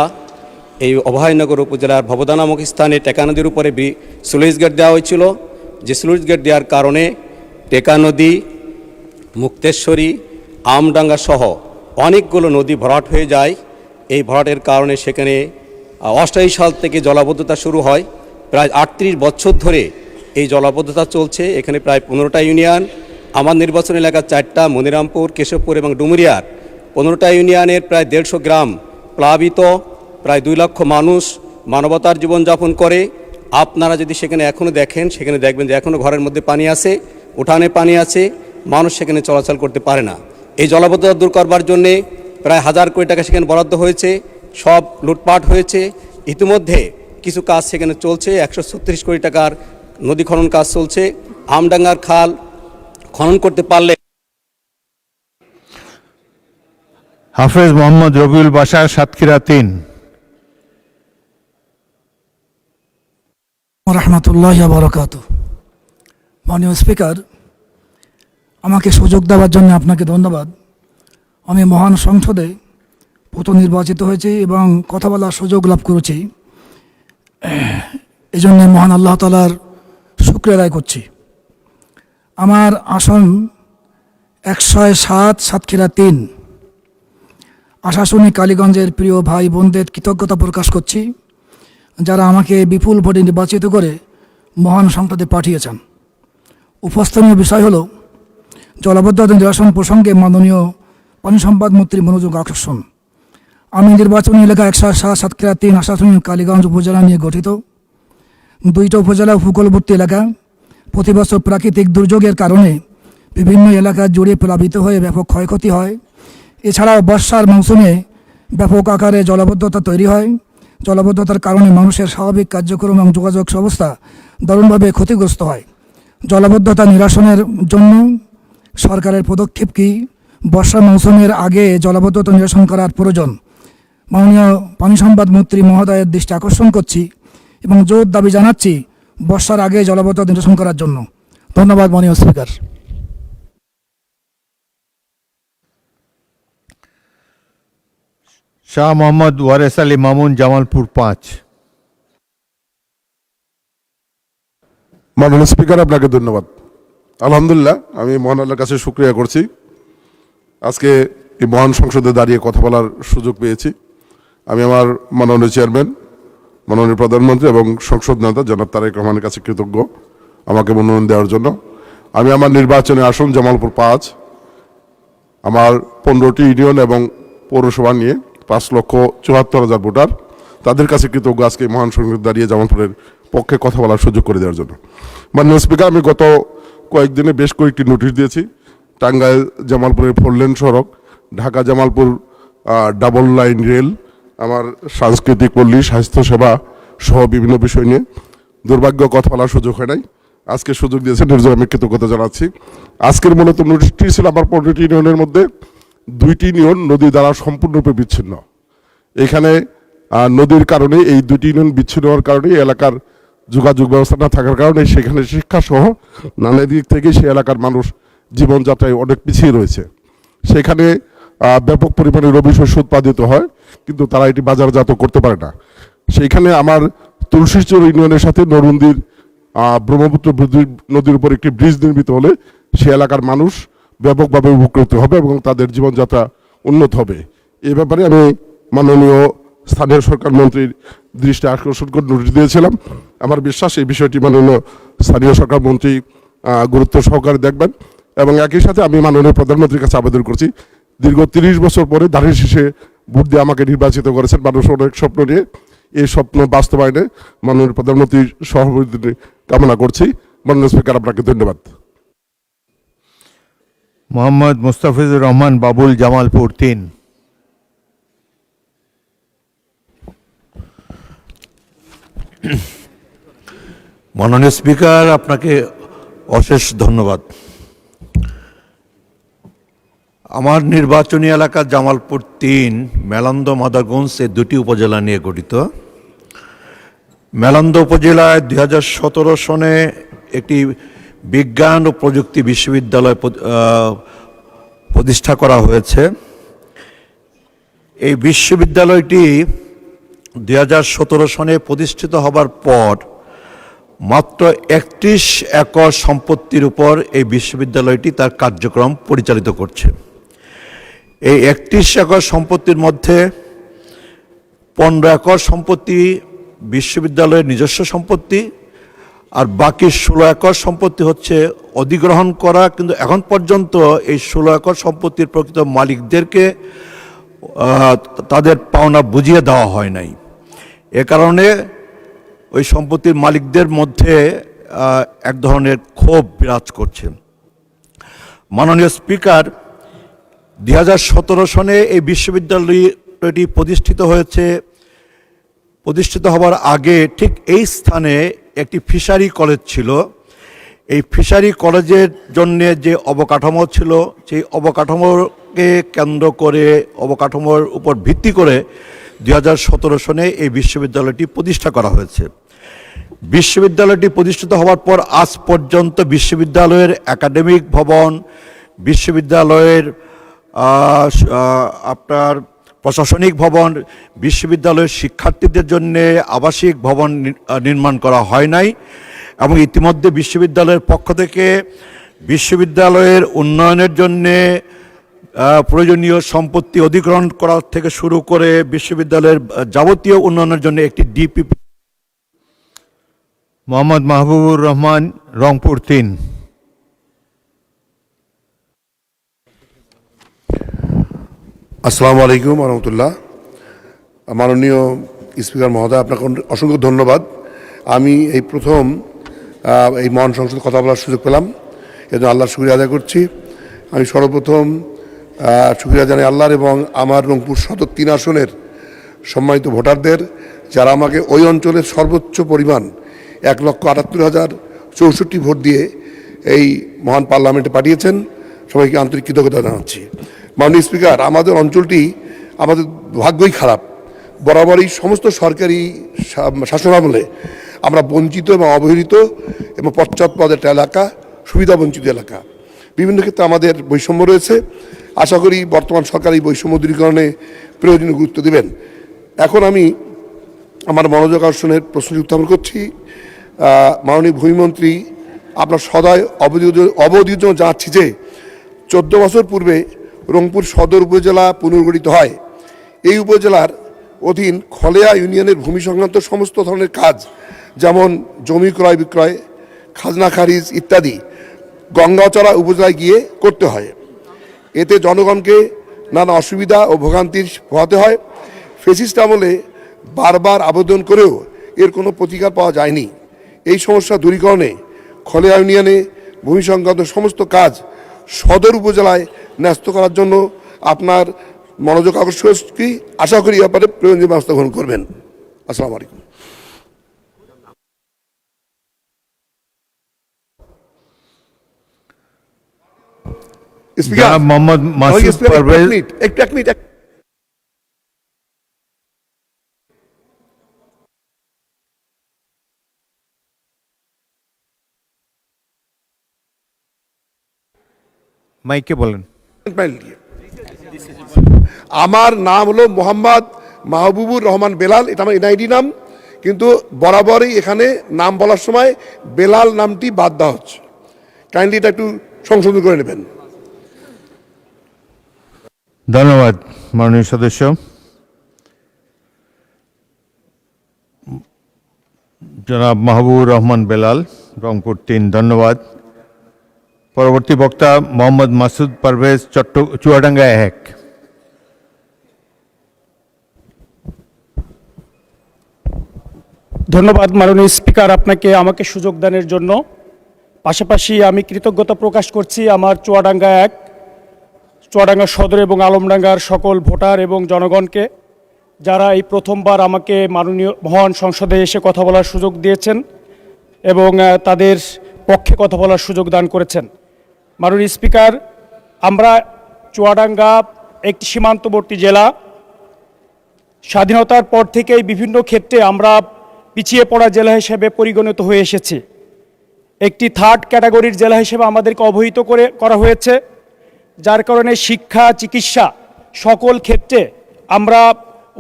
এই অভয়নগর উপজেলার ভবদা নামক স্থানে টেকা নদীর উপরে স্লুইস গেট দেওয়া হয়েছিল। যে স্লুইস গেট দেওয়ার কারণে টেকা নদী, মুক্তেশ্বরী, আমডাঙ্গা সহ অনেকগুলো নদী ভরাট হয়ে যায়। এই ভরাটের কারণে সেখানে 88 সাল থেকে জলাবদ্ধতা শুরু হয়। প্রায় 38 বছর ধরে এই জলাবদ্ধতা চলছে। এখানে প্রায় 15টা ইউনিয়ন, আমার নির্বাচন এলাকা 4টা, মনিরামপুর, কেশবপুর এবং ডুমুরিয়ার 15টা ইউনিয়নের প্রায় 150 গ্রাম প্লাবিত, প্রায় 2 লক্ষ মানুষ মানবতার জীবনযাপন করে। আপনারা যদি সেখানে এখনও দেখেন, সেখানে দেখবেন যে এখনও ঘরের মধ্যে পানি আছে, উঠানে পানি আছে, মানুষ সেখানে চলাচল করতে পারে না। এই জলাবদ্ধতা দূর করবার জন্যে প্রায় 1000 কোটি টাকা সেখানে বরাদ্দ হয়েছে, সব লুটপাট হয়েছে। ইতিমধ্যে কিছু কাজ সেখানে চলছে, 136 কোটি টাকার নদী খনন কাজ চলছে। আমডাঙ্গার খাল খনন করতে পারলে হাফেজ মোহাম্মদ রবিউল বাশার, সাতক্ষীরা 3। রহমতুল্লাহ বারকাত। মাননীয় স্পিকার, আমাকে সুযোগ দেওয়ার জন্য আপনাকে ধন্যবাদ। আমি মহান সংসদে প্রথম নির্বাচিত হয়েছি এবং কথা বলার সুযোগ লাভ করেছি। এই জন্য মহান আল্লাহ তাআলার শুকরিয়া আদায় করছি। আমার আসন 107, সাতক্ষীরা 3। আশা শুনি কালীগঞ্জের প্রিয় ভাই বোনদের কৃতজ্ঞতা প্রকাশ করছি, যারা আমাকে বিপুল ভোটে নির্বাচিত করে মহান সংসদে পাঠিয়েছেন। উপস্থানীয় বিষয় হল জলাবদ্ধতা নিরসন প্রসঙ্গে মাননীয় পানি সম্পদ মন্ত্রী মনোযোগ আকর্ষণ। আমি নির্বাচনী এলাকা 107, সাতক্ষীরা 3 আশাশুনি কালীগঞ্জ উপজেলা নিয়ে গঠিত। 2টা উপজেলা উপকূলবর্তী এলাকা। প্রতি বছর প্রাকৃতিক দুর্যোগের কারণে বিভিন্ন এলাকা জুড়ে প্লাবিত হয়ে ব্যাপক ক্ষয়ক্ষতি হয়। এছাড়াও বর্ষার মৌসুমে ব্যাপক আকারে জলাবদ্ধতা তৈরি হয়। জলাবদ্ধতার কারণে মানুষের স্বাভাবিক কার্যক্রম এবং যোগাযোগ ব্যবস্থা দারুণভাবে ক্ষতিগ্রস্ত হয়। জলাবদ্ধতা নিরসনের জন্য সরকারের পদক্ষেপ কী? বর্ষা মৌসুমের আগে জলাবদ্ধতা নিরসন করার প্রয়োজন। মাননীয় পানি সম্পদ মন্ত্রী মহোদয়ের দৃষ্টি আকর্ষণ করছি এবং জোর দাবি জানাচ্ছি বর্ষার আগে জলাবদ্ধতা নিরসন করার জন্য। ধন্যবাদ মাননীয় স্পিকার। শাহ মোহাম্মদ ওয়ারেস আলী মামুন, জামালপুর 5। মাননীয় স্পিকার, আপনাকে ধন্যবাদ। আলহামদুলিল্লাহ, আমি মহান আল্লাহর কাছে শুকরিয়া করছি আজকে এই মহান সংসদে দাঁড়িয়ে কথা বলার সুযোগ পেয়েছি। আমি আমার মাননীয় চেয়ারম্যান, মাননীয় প্রধানমন্ত্রী এবং সংসদ নেতা জনাব তারেক রহমানের কাছে কৃতজ্ঞ আমাকে মনোনয়ন দেওয়ার জন্য। আমি আমার নির্বাচনী আসন জামালপুর 5, আমার 15টি ইউনিয়ন এবং পৌরসভা নিয়ে 5,74,000 ভোটার, তাদের কাছে কৃতজ্ঞ আজকে মহান সংসদে দাঁড়িয়ে জামালপুরের পক্ষে কথা বলার সুযোগ করে দেওয়ার জন্য। মাননীয় স্পিকার, আমি গত কয়েকদিনে বেশ কয়েকটি নোটিশ দিয়েছি। টাঙ্গাইল জামালপুরের 4 লেন সড়ক, Dhaka Jamalpur double line rail, আমার সাংস্কৃতিক পল্লী, স্বাস্থ্যসেবা সহ বিভিন্ন বিষয় নিয়ে দুর্ভাগ্য কথা বলার সুযোগ হয় নাই। আজকে সুযোগ দিয়েছেন, এর জন্য আমি কৃতজ্ঞতা জানাচ্ছি। আজকের মূলত নোটিশটি ছিল আমার 15টি ইউনিয়নের মধ্যে 2টি ইউনিয়ন নদী দ্বারা সম্পূর্ণরূপে বিচ্ছিন্ন। এখানে নদীর কারণে এই 2টি ইউনিয়ন বিচ্ছিন্ন হওয়ার কারণে এলাকার যোগাযোগ ব্যবস্থা না থাকার কারণে সেখানে শিক্ষা সহ নানা দিক থেকে সেই এলাকার মানুষ জীবনযাত্রায় অনেক পিছিয়ে রয়েছে। সেখানে ব্যাপক পরিমাণে রবি শস্য উৎপাদিত হয়, কিন্তু তারা এটি বাজারজাত করতে পারে না। সেইখানে আমার তুলসীচর ইউনিয়নের সাথে নরুন্দির ব্রহ্মপুত্র নদীর উপর একটি ব্রিজ নির্মিত হলে সে এলাকার মানুষ ব্যাপকভাবে উপকৃত হবে এবং তাদের জীবনযাত্রা উন্নত হবে। এ ব্যাপারে আমি মাননীয় স্থানীয় সরকার মন্ত্রীর দৃষ্টি আকর্ষণ করে নোটিশ দিয়েছিলাম। আমার বিশ্বাস এই বিষয়টি মাননীয় স্থানীয় সরকার মন্ত্রী গুরুত্ব সহকারে দেখবেন। এবং একই সাথে আমি মাননীয় প্রধানমন্ত্রীর কাছে আবেদন করছি, দীর্ঘ 30 বছর পরে ধানের শীষে ভোট দিয়ে আমাকে নির্বাচিত করেছেন। মানুষ অনেক স্বপ্ন নিয়ে, এই স্বপ্ন বাস্তবায়নে মাননীয় প্রধানমন্ত্রীর সহযোগিতা কামনা করছি। মাননীয় স্পিকার, আপনাকে ধন্যবাদ। মোহাম্মদ মুস্তাফিজুর রহমান বাবুল, জামালপুর 3। মাননীয় স্পিকার, আপনাকে অশেষ ধন্যবাদ। আমার নির্বাচনী এলাকা জামালপুর 3, মেলান্দ, মাদারগঞ্জ, এই 2টি উপজেলা নিয়ে গঠিত। মেলান্দহ উপজেলায় 2017 সনে একটি বিজ্ঞান ও প্রযুক্তি বিশ্ববিদ্যালয় প্রতিষ্ঠা করা হয়েছে। এই বিশ্ববিদ্যালয়টি 2017 সনে প্রতিষ্ঠিত হবার পর মাত্র 31 একর সম্পত্তির উপর এই বিশ্ববিদ্যালয়টি তার কার্যক্রম পরিচালিত করছে। এই 31 একর সম্পত্তির মধ্যে 15 একর সম্পত্তি বিশ্ববিদ্যালয়ের নিজস্ব সম্পত্তি, আর বাকি 16 একর সম্পত্তি হচ্ছে অধিগ্রহণ করা, কিন্তু এখন পর্যন্ত এই 16 একর সম্পত্তির প্রকৃত মালিকদেরকে তাদের পাওনা বুঝিয়ে দেওয়া হয় নাই। এ কারণে ওই সম্পত্তির মালিকদের মধ্যে এক ধরনের ক্ষোভ বিরাজ করছে। মাননীয় স্পিকার, 2017 সনে এই বিশ্ববিদ্যালয়টি প্রতিষ্ঠিত হয়েছে। প্রতিষ্ঠিত হবার আগে ঠিক এই স্থানে একটি ফিশারি কলেজ ছিল। এই ফিশারি কলেজের জন্য যে অবকাঠামো ছিল, সেই অবকাঠামোকে কেন্দ্র করে, অবকাঠামোর উপর ভিত্তি করে 2017 সনে এই বিশ্ববিদ্যালয়টি প্রতিষ্ঠা করা হয়েছে। বিশ্ববিদ্যালয়টি প্রতিষ্ঠিত হওয়ার পর আজ পর্যন্ত বিশ্ববিদ্যালয়ের একাডেমিক ভবন, বিশ্ববিদ্যালয়ের আপনার প্রশাসনিক ভবন, বিশ্ববিদ্যালয়ের শিক্ষার্থীদের জন্য আবাসিক ভবন নির্মাণ করা হয় নাই, এবং ইতিমধ্যে বিশ্ববিদ্যালয়ের পক্ষ থেকে বিশ্ববিদ্যালয়ের উন্নয়নের জন্যে প্রয়োজনীয় সম্পত্তি অধিগ্রহণ করা থেকে শুরু করে বিশ্ববিদ্যালয়ের যাবতীয় উন্নয়নের জন্য একটি ডিপিপি। মোহাম্মদ মাহবুবুর রহমান, রংপুর 3। আসসালামু আলাইকুম রহমতুল্লাহ। মাননীয় স্পিকার মহোদয়, আপনাকে অসংখ্য ধন্যবাদ। আমি এই প্রথম এই মহান সংসদে কথা বলার সুযোগ পেলাম, এজন্য আল্লাহর শুকরিয়া আদায় করছি। আমি সর্বপ্রথম শুকরিয়া জানাই আল্লাহর এবং আমার রংপুর সদর 3 আসনের সম্মানিত ভোটারদের, যারা আমাকে ওই অঞ্চলের সর্বোচ্চ পরিমাণ 1,78,064 ভোট দিয়ে এই মহান পার্লামেন্টে পাঠিয়েছেন। সবাইকে আন্তরিক কৃতজ্ঞতা জানাচ্ছি। মাননীয় স্পিকার, আমাদের অঞ্চলটি, আমাদের ভাগ্যই খারাপ। বরাবরই সমস্ত সরকারি শাসনামলে আমরা বঞ্চিত এবং অবহেলিত এবং পশ্চাৎপদ একটা এলাকা, সুবিধা বঞ্চিত এলাকা। বিভিন্ন ক্ষেত্রে আমাদের বৈষম্য রয়েছে। আশা করি বর্তমান সরকার এই বৈষম্য দূরীকরণে প্রয়োজনীয় গুরুত্ব দেবেন। এখন আমি আমার মনোযোগ আকর্ষণের প্রশ্ন উত্থাপন করছি। মাননীয় ভূমিমন্ত্রী, আপনার সদয় অবধির জন্য জানাচ্ছি যে 14 বছর পূর্বে রংপুর সদর উপজেলা পুনর্গঠিত হয়। এই উপজেলার অধীন খলেয়া ইউনিয়নের ভূমি সংক্রান্ত সমস্ত ধরনের কাজ, যেমন জমি ক্রয় বিক্রয়, খাজনা খারিজ ইত্যাদি গঙ্গাচড়া উপজেলায় গিয়ে করতে হয়। এতে জনগণকে নানা অসুবিধা ও ভোগান্তির পোহাতে হয়। ফেসিস্ট আমলে বারবার আবেদন করেও এর কোনো প্রতিকার পাওয়া যায়নি। এই সমস্যা দূরীকরণে খলেয়া ইউনিয়নে ভূমি সংক্রান্ত সমস্ত কাজ সদর উপজেলায় ন্যস্ত করার জন্য আপনার মনোযোগ আকর্ষণ কি, আশা করি ব্যাপারে প্রয়োজনীয় ব্যবস্থা গ্রহণ করবেন। আসসালামু আলাইকুম। জনাব মোহাম্মদ মাসুদ পারভেজ। এক মিনিট। মাইকে বলেন। আমার নাম হলো মোহাম্মদ মাহবুবুর রহমান বেলাল, এটা আমার এনআইডি নাম, কিন্তু বরাবরই এখানে নাম বলার সময় বেলাল নামটি বাদ দেওয়া হচ্ছে। কাইন্ডলি এটা একটু সংশোধন করে নেবেন। ধন্যবাদ মাননীয় সদস্য। জনাব মাহবুবুর রহমান বেলাল, রংপুর 3। ধন্যবাদ। পরবর্তী বক্তা মোহাম্মদ মাসুদ পারভেজ, চুয়াডাঙ্গা 1। ধন্যবাদ মাননীয় স্পিকার, আপনাকে আমাকে সুযোগ দানের জন্য। পাশাপাশি আমি কৃতজ্ঞতা প্রকাশ করছি আমার চুয়াডাঙ্গা 1, চুয়াডাঙ্গা সদর এবং আলমডাঙ্গার সকল ভোটার এবং জনগণকে, যারা এই প্রথমবার আমাকে মাননীয় মহান সংসদে এসে কথা বলার সুযোগ দিয়েছেন এবং তাদের পক্ষে কথা বলার সুযোগ দান করেছেন। মাননীয় স্পিকার, আমরা চুয়াডাঙ্গা একটি সীমান্তবর্তী জেলা। স্বাধীনতার পর থেকেই বিভিন্ন ক্ষেত্রে আমরা পিছিয়ে পড়া জেলা হিসেবে পরিগণিত হয়ে এসেছি। একটি থার্ড ক্যাটাগরির জেলা হিসেবে আমাদেরকে অবহিত করা হয়েছে, যার কারণে শিক্ষা, চিকিৎসা সকল ক্ষেত্রে আমরা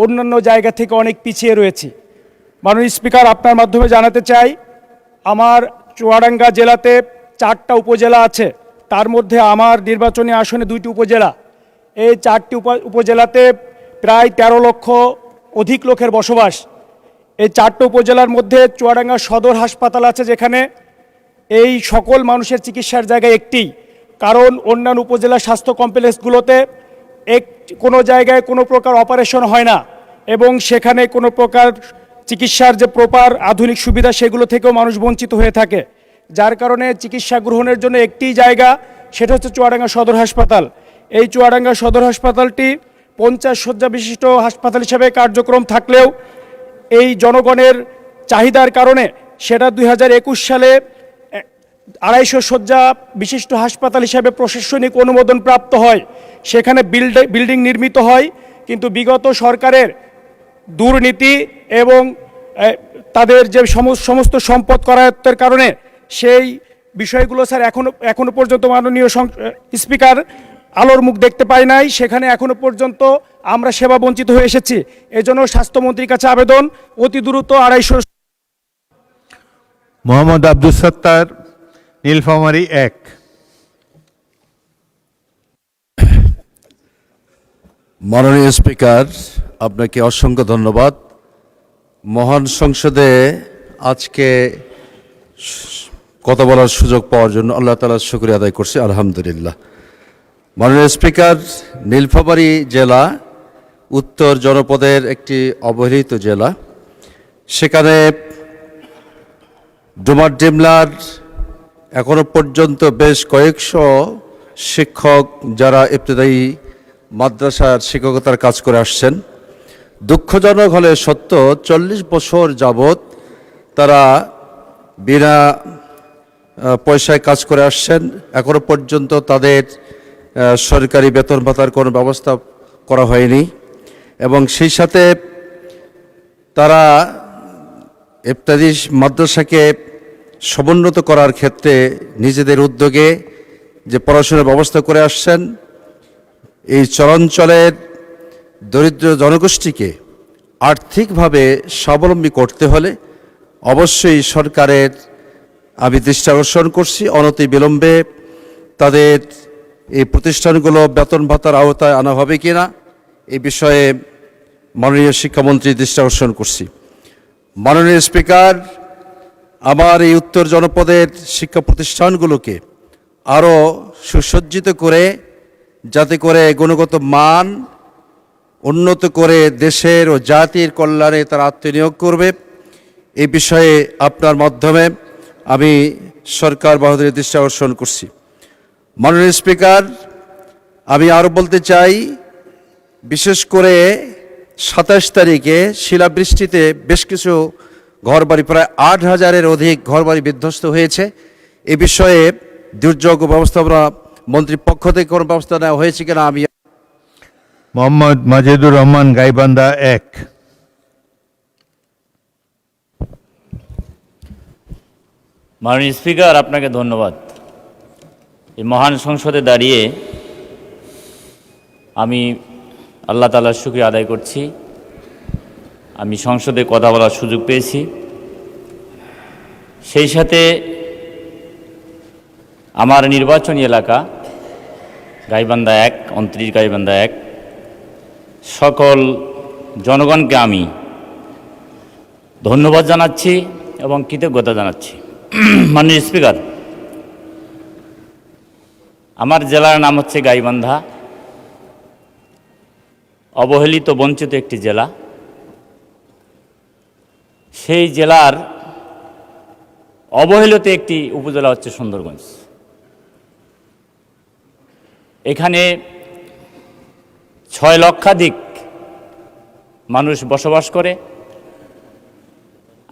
অন্যান্য জায়গা থেকে অনেক পিছিয়ে রয়েছি। মাননীয় স্পিকার, আপনার মাধ্যমে জানাতে চাই, আমার চুয়াডাঙ্গা জেলাতে 4টা উপজেলা আছে, তার মধ্যে আমার নির্বাচনী আসনে 2টি উপজেলা। এই 4টি উপজেলাতে প্রায় 13 লক্ষ অধিক লোকের বসবাস। এই 4টা উপজেলার মধ্যে চুয়াডাঙ্গা সদর হাসপাতাল আছে, যেখানে এই সকল মানুষের চিকিৎসার জায়গা একটি। কারণ অন্যান্য উপজেলা স্বাস্থ্য কমপ্লেক্সগুলোতে কোনো জায়গায় কোনো প্রকার অপারেশন হয় না, এবং সেখানে কোনো প্রকার চিকিৎসার যে প্রপার আধুনিক সুবিধা সেগুলো থেকেও মানুষ বঞ্চিত হয়ে থাকে। যার কারণে চিকিৎসা গ্রহণের জন্য একটি জায়গা, সেটা হচ্ছে চুয়াডাঙ্গা সদর হাসপাতাল। এই চুয়াডাঙ্গা সদর হাসপাতালটি 50 শয্যা বিশিষ্ট হাসপাতাল হিসেবে কার্যক্রম থাকলেও এই জনগণের চাহিদার কারণে সেটা 2021 সালে 250 শয্যা বিশিষ্ট হাসপাতাল হিসেবে প্রশাসনিক অনুমোদন প্রাপ্ত হয়। সেখানে বিল্ডিং নির্মিত হয়, কিন্তু বিগত সরকারের দুর্নীতি এবং তাদের যে সমস্ত সম্পদ করায়ত্তের কারণে সেই বিষয়গুলো স্যার এখনো পর্যন্ত মাননীয় স্পিকার আলোর মুখ দেখতে পাই নাই। সেখানে এখনো পর্যন্ত আমরা সেবা বঞ্চিত হয়ে এসেছি। এজন্য স্বাস্থ্যমন্ত্রীর কাছে আবেদন, অতি দ্রুত 250। মোহাম্মদ আব্দুল সত্তার, নীলফামারী 1। মাননীয় স্পিকার, আপনাকে অসংখ্য ধন্যবাদ। মহান সংসদে আজকে কথা বলার সুযোগ পাওয়ার জন্য আল্লাহ তাআলার শুকরিয়া আদায় করছি, আলহামদুলিল্লাহ। মাননীয় স্পিকার, নীলফামারী জেলা উত্তর জনপদের একটি অবহেলিত জেলা। সেখানে ডুমারডিমলার এখনো পর্যন্ত বেশ কয়েকশো শিক্ষক যারা ইবতেদায়ী মাদ্রাসার শিক্ষকতার কাজ করে আসছেন। দুঃখজনক হলে সত্য, 40 বছর যাবৎ তারা বিনা পয়সায় কাজ করে আসছেন। এখনো পর্যন্ত তাদের সরকারি বেতন ভাতার কোনো ব্যবস্থা করা হয়নি, এবং সেই সাথে তারা ইবতেদায়ী মাদ্রাসাকে সমুন্নত করার ক্ষেত্রে নিজেদের উদ্যোগে যে পড়াশোনার ব্যবস্থা করে আসছেন। এই চরাঞ্চলের দরিদ্র জনগোষ্ঠীকে আর্থিকভাবে স্বাবলম্বী করতে হলে অবশ্যই সরকারের আমি দৃষ্টি আকর্ষণ করছি, অনতি বিলম্বে তাদের এই প্রতিষ্ঠানগুলো বেতন ভাতার আওতায় আনা হবে কিনা এই বিষয়ে মাননীয় শিক্ষামন্ত্রীর দৃষ্টি আকর্ষণ করছি। মাননীয় স্পিকার, আমার এই উত্তর জনপদের শিক্ষা প্রতিষ্ঠানগুলোকে আরও সুসজ্জিত করে, যাতে করে গুণগত মান উন্নত করে দেশের ও জাতির কল্যাণে তারা আত্মনিয়োগ করবে, এই বিষয়ে আপনার মাধ্যমে আমি সরকার বাহাদুরের দৃষ্টি আকর্ষণ করছি। মাননীয় স্পিকার, আমি আরও বলতে চাই, বিশেষ করে 27 তারিখে শিলাবৃষ্টিতে বেশ কিছু ঘরবাড়ি, প্রায় 8,000-এর অধিক ঘরবাড়ি বিধ্বস্ত হয়েছে। এ বিষয়ে দুর্যোগ ব্যবস্থাপনা মন্ত্রীর পক্ষ থেকে কোনো ব্যবস্থা নেওয়া হয়েছে কিনা আমি। মোহাম্মদ মাজেদুর রহমান, গাইবান্ধা 1। মাননীয় স্পিকার, আপনাকে ধন্যবাদ। এই মহান সংসদে দাঁড়িয়ে আমি আল্লাহ তাআলার শুকরিয়া আদায় করছি। আমি সংসদে কথা বলার সুযোগ পেয়েছি। সেই সাথে আমার নির্বাচনী এলাকা গাইবান্ধা 1, 29 গাইবান্ধা 1, সকল জনগণকে আমি ধন্যবাদ জানাচ্ছি এবং কৃতজ্ঞতা জানাচ্ছি। মাননীয় স্পিকার, আমার জেলার নাম হচ্ছে গাইবান্ধা, অবহেলিত বঞ্চিত একটি জেলা। সেই জেলার অবহেলিত একটি উপজেলা হচ্ছে সুন্দরগঞ্জ। এখানে 6 লক্ষাধিক মানুষ বসবাস করে।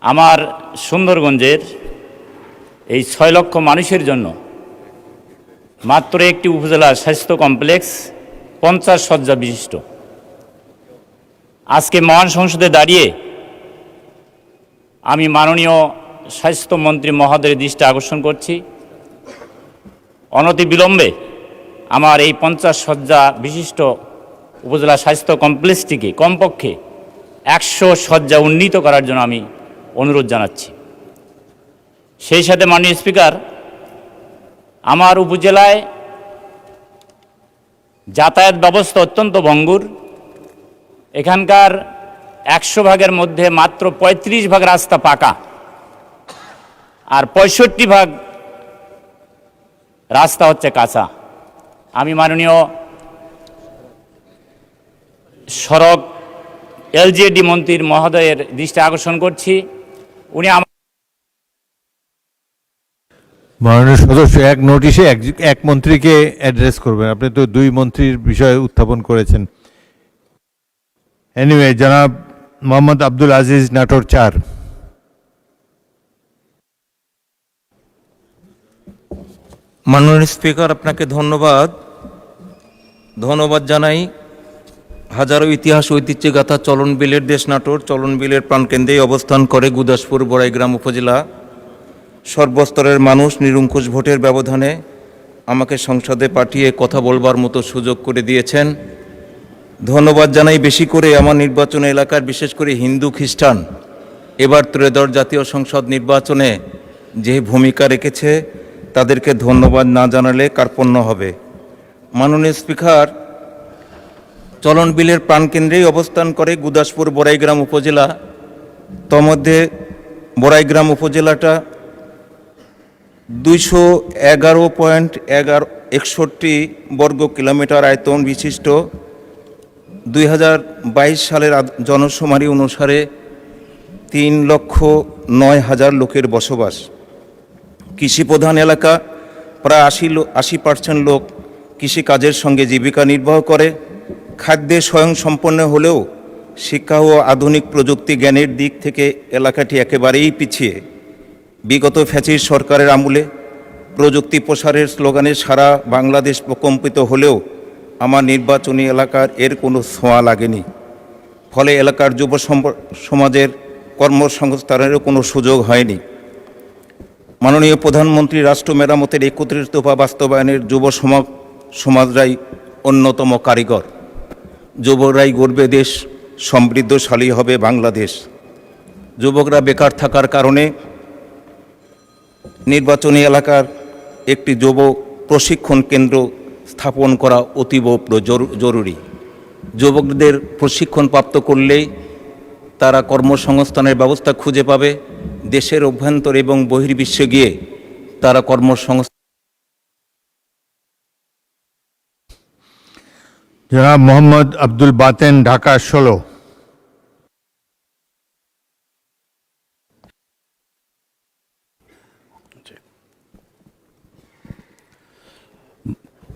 আমার সুন্দরগঞ্জের এই 6 লক্ষ মানুষের জন্য মাত্র একটি উপজেলা স্বাস্থ্য কমপ্লেক্স 50 শয্যা বিশিষ্ট। আজকে মহান সংসদে দাঁড়িয়ে আমি মাননীয় স্বাস্থ্যমন্ত্রী মহোদয়ের দৃষ্টি আকর্ষণ করছি, অনতিবিলম্বে আমার এই 50 শয্যা বিশিষ্ট উপজেলা স্বাস্থ্য কমপ্লেক্সটিকে কমপক্ষে 100 শয্যা উন্নীত করার জন্য আমি অনুরোধ জানাচ্ছি। সেই সাথে মাননীয় স্পিকার, আমার উপজেলায় যাতায়াত ব্যবস্থা অত্যন্ত ভঙ্গুর। এখানকার 100 ভাগের মধ্যে মাত্র 35 ভাগ রাস্তা পাকা, আর 65 ভাগ রাস্তা হচ্ছে কাঁচা। আমি মাননীয় সড়ক এলজিএডি মন্ত্রীর মহোদয়ের দৃষ্টি আকর্ষণ করছি, উনি মাননীয় সদস্য এক নোটিশে এক মন্ত্রীকে অ্যাড্রেস করবেন, আপনি তো দুই মন্ত্রীর বিষয়ে উত্থাপন করেছেন। এনিওয়ে, জনাব মোহাম্মদ আব্দুল আজিজ, নাটোর 4। মাননীয় স্পিকার, আপনাকে ধন্যবাদ জানাই। হাজারো ইতিহাস ঐতিহ্যে গাথা চলন বিলের দেশ নাটোর, চলন বিলের প্রাণকেন্দ্রেই অবস্থান করে গুদাসপুর বড়াইগ্রাম উপজেলা। সর্বস্তরের মানুষ নিরঙ্কুশ ভোটের ব্যবধানে আমাকে সংসদে পাঠিয়ে কথা বলবার মতো সুযোগ করে দিয়েছেন। ধন্যবাদ জানাই বেশি করে আমার নির্বাচন এলাকার, বিশেষ করে হিন্দু খ্রিস্টান এবার ত্রয়োদশ জাতীয় সংসদ নির্বাচনে যে ভূমিকা রেখেছে তাদেরকে ধন্যবাদ না জানালে কার্পণ্য হবে। মাননীয় স্পিকার, চলন বিলের প্রাণকেন্দ্রেই অবস্থান করে গুদাসপুর বড়াইগ্রাম উপজেলা। তন্মধ্যে বড়াইগ্রাম উপজেলাটা 211.61 বর্গ কিলোমিটার আয়তন বিশিষ্ট। 2022 সালের জনশুমারি অনুসারে 3,09,000 লোকের বসবাস। কৃষিপ্রধান এলাকা, প্রায় 80% লোক কৃষিকাজের সঙ্গে জীবিকা নির্বাহ করে। খাদ্যে স্বয়ংসম্পন্ন হলেও শিক্ষা ও আধুনিক প্রযুক্তি জ্ঞানের দিক থেকে এলাকাটি একেবারেই পিছিয়ে। বিগত ফ্যাসিস্ট সরকারের আমলে প্রযুক্তি প্রসারের স্লোগানে সারা বাংলাদেশ প্রকম্পিত হলেও আমার নির্বাচনী এলাকার এর কোনো ছোঁয়া লাগেনি। ফলে এলাকার যুব সমাজের কর্মসংস্থানেরও কোনো সুযোগ হয়নি। মাননীয় প্রধানমন্ত্রী রাষ্ট্র মেরামতের 31 দফা বাস্তবায়নের যুব সমাজরাই অন্যতম কারিগর। যুবকরাই গড়বে দেশ, সমৃদ্ধশালী হবে বাংলাদেশ। যুবকরা বেকার থাকার কারণে নির্বাচনী এলাকার একটি যুব প্রশিক্ষণ কেন্দ্র স্থাপন করা অতীব জরুরি। যুবকদের প্রশিক্ষণ প্রাপ্ত করলেই তারা কর্মসংস্থানের ব্যবস্থা খুঁজে পাবে। দেশের অভ্যন্তর এবং বহির্বিশ্বে গিয়ে তারা কর্মসংস্থান। জনাব মোহাম্মদ আব্দুল বাতেন, ঢাকা 16।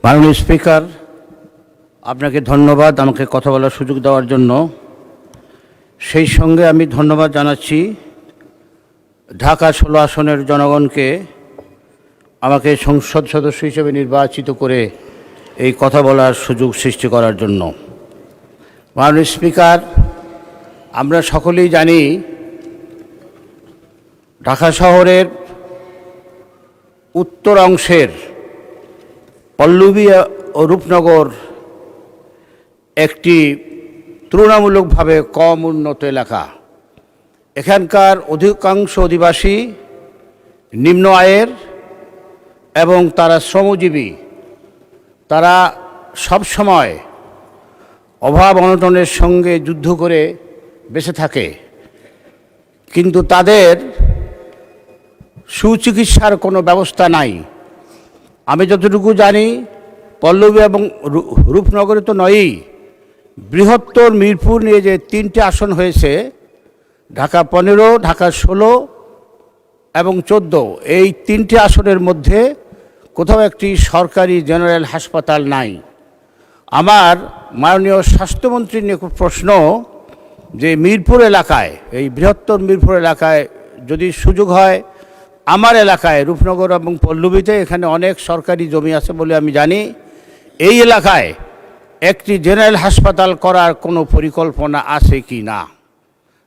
মাননীয় স্পিকার, আপনাকে ধন্যবাদ আমাকে কথা বলার সুযোগ দেওয়ার জন্য। সেই সঙ্গে আমি ধন্যবাদ জানাচ্ছি ঢাকা 16 আসনের জনগণকে আমাকে সংসদ সদস্য হিসেবে নির্বাচিত করে এই কথা বলার সুযোগ সৃষ্টি করার জন্য। মাননীয় স্পিকার, আমরা সকলেই জানি ঢাকা শহরের উত্তর অংশের পল্লবী ও রূপনগর একটি তুলনামূলকভাবে কম উন্নত এলাকা। এখানকার অধিকাংশ অধিবাসী নিম্ন আয়ের এবং তারা শ্রমজীবী। তারা সবসময় অভাব অনটনের সঙ্গে যুদ্ধ করে বেঁচে থাকে, কিন্তু তাদের সুচিকিৎসার কোনো ব্যবস্থা নাই। আমি যতটুকু জানি পল্লবী এবং রূপনগরে তো নয়ই, বৃহত্তর মিরপুর নিয়ে যে 3টে আসন হয়েছে, ঢাকা 15, ঢাকা 16 এবং 14, এই 3টে আসনের মধ্যে কোথাও একটি সরকারি জেনারেল হাসপাতাল নাই। আমার মাননীয় স্বাস্থ্যমন্ত্রীর নিকট প্রশ্ন যে মিরপুর এলাকায়, এই বৃহত্তর মিরপুর এলাকায় যদি সুযোগ হয়, আমার এলাকায় রূপনগর এবং পল্লবীতে এখানে অনেক সরকারি জমি আছে বলে আমি জানি, এই এলাকায় একটি জেনারেল হাসপাতাল করার কোনো পরিকল্পনা আছে কি না?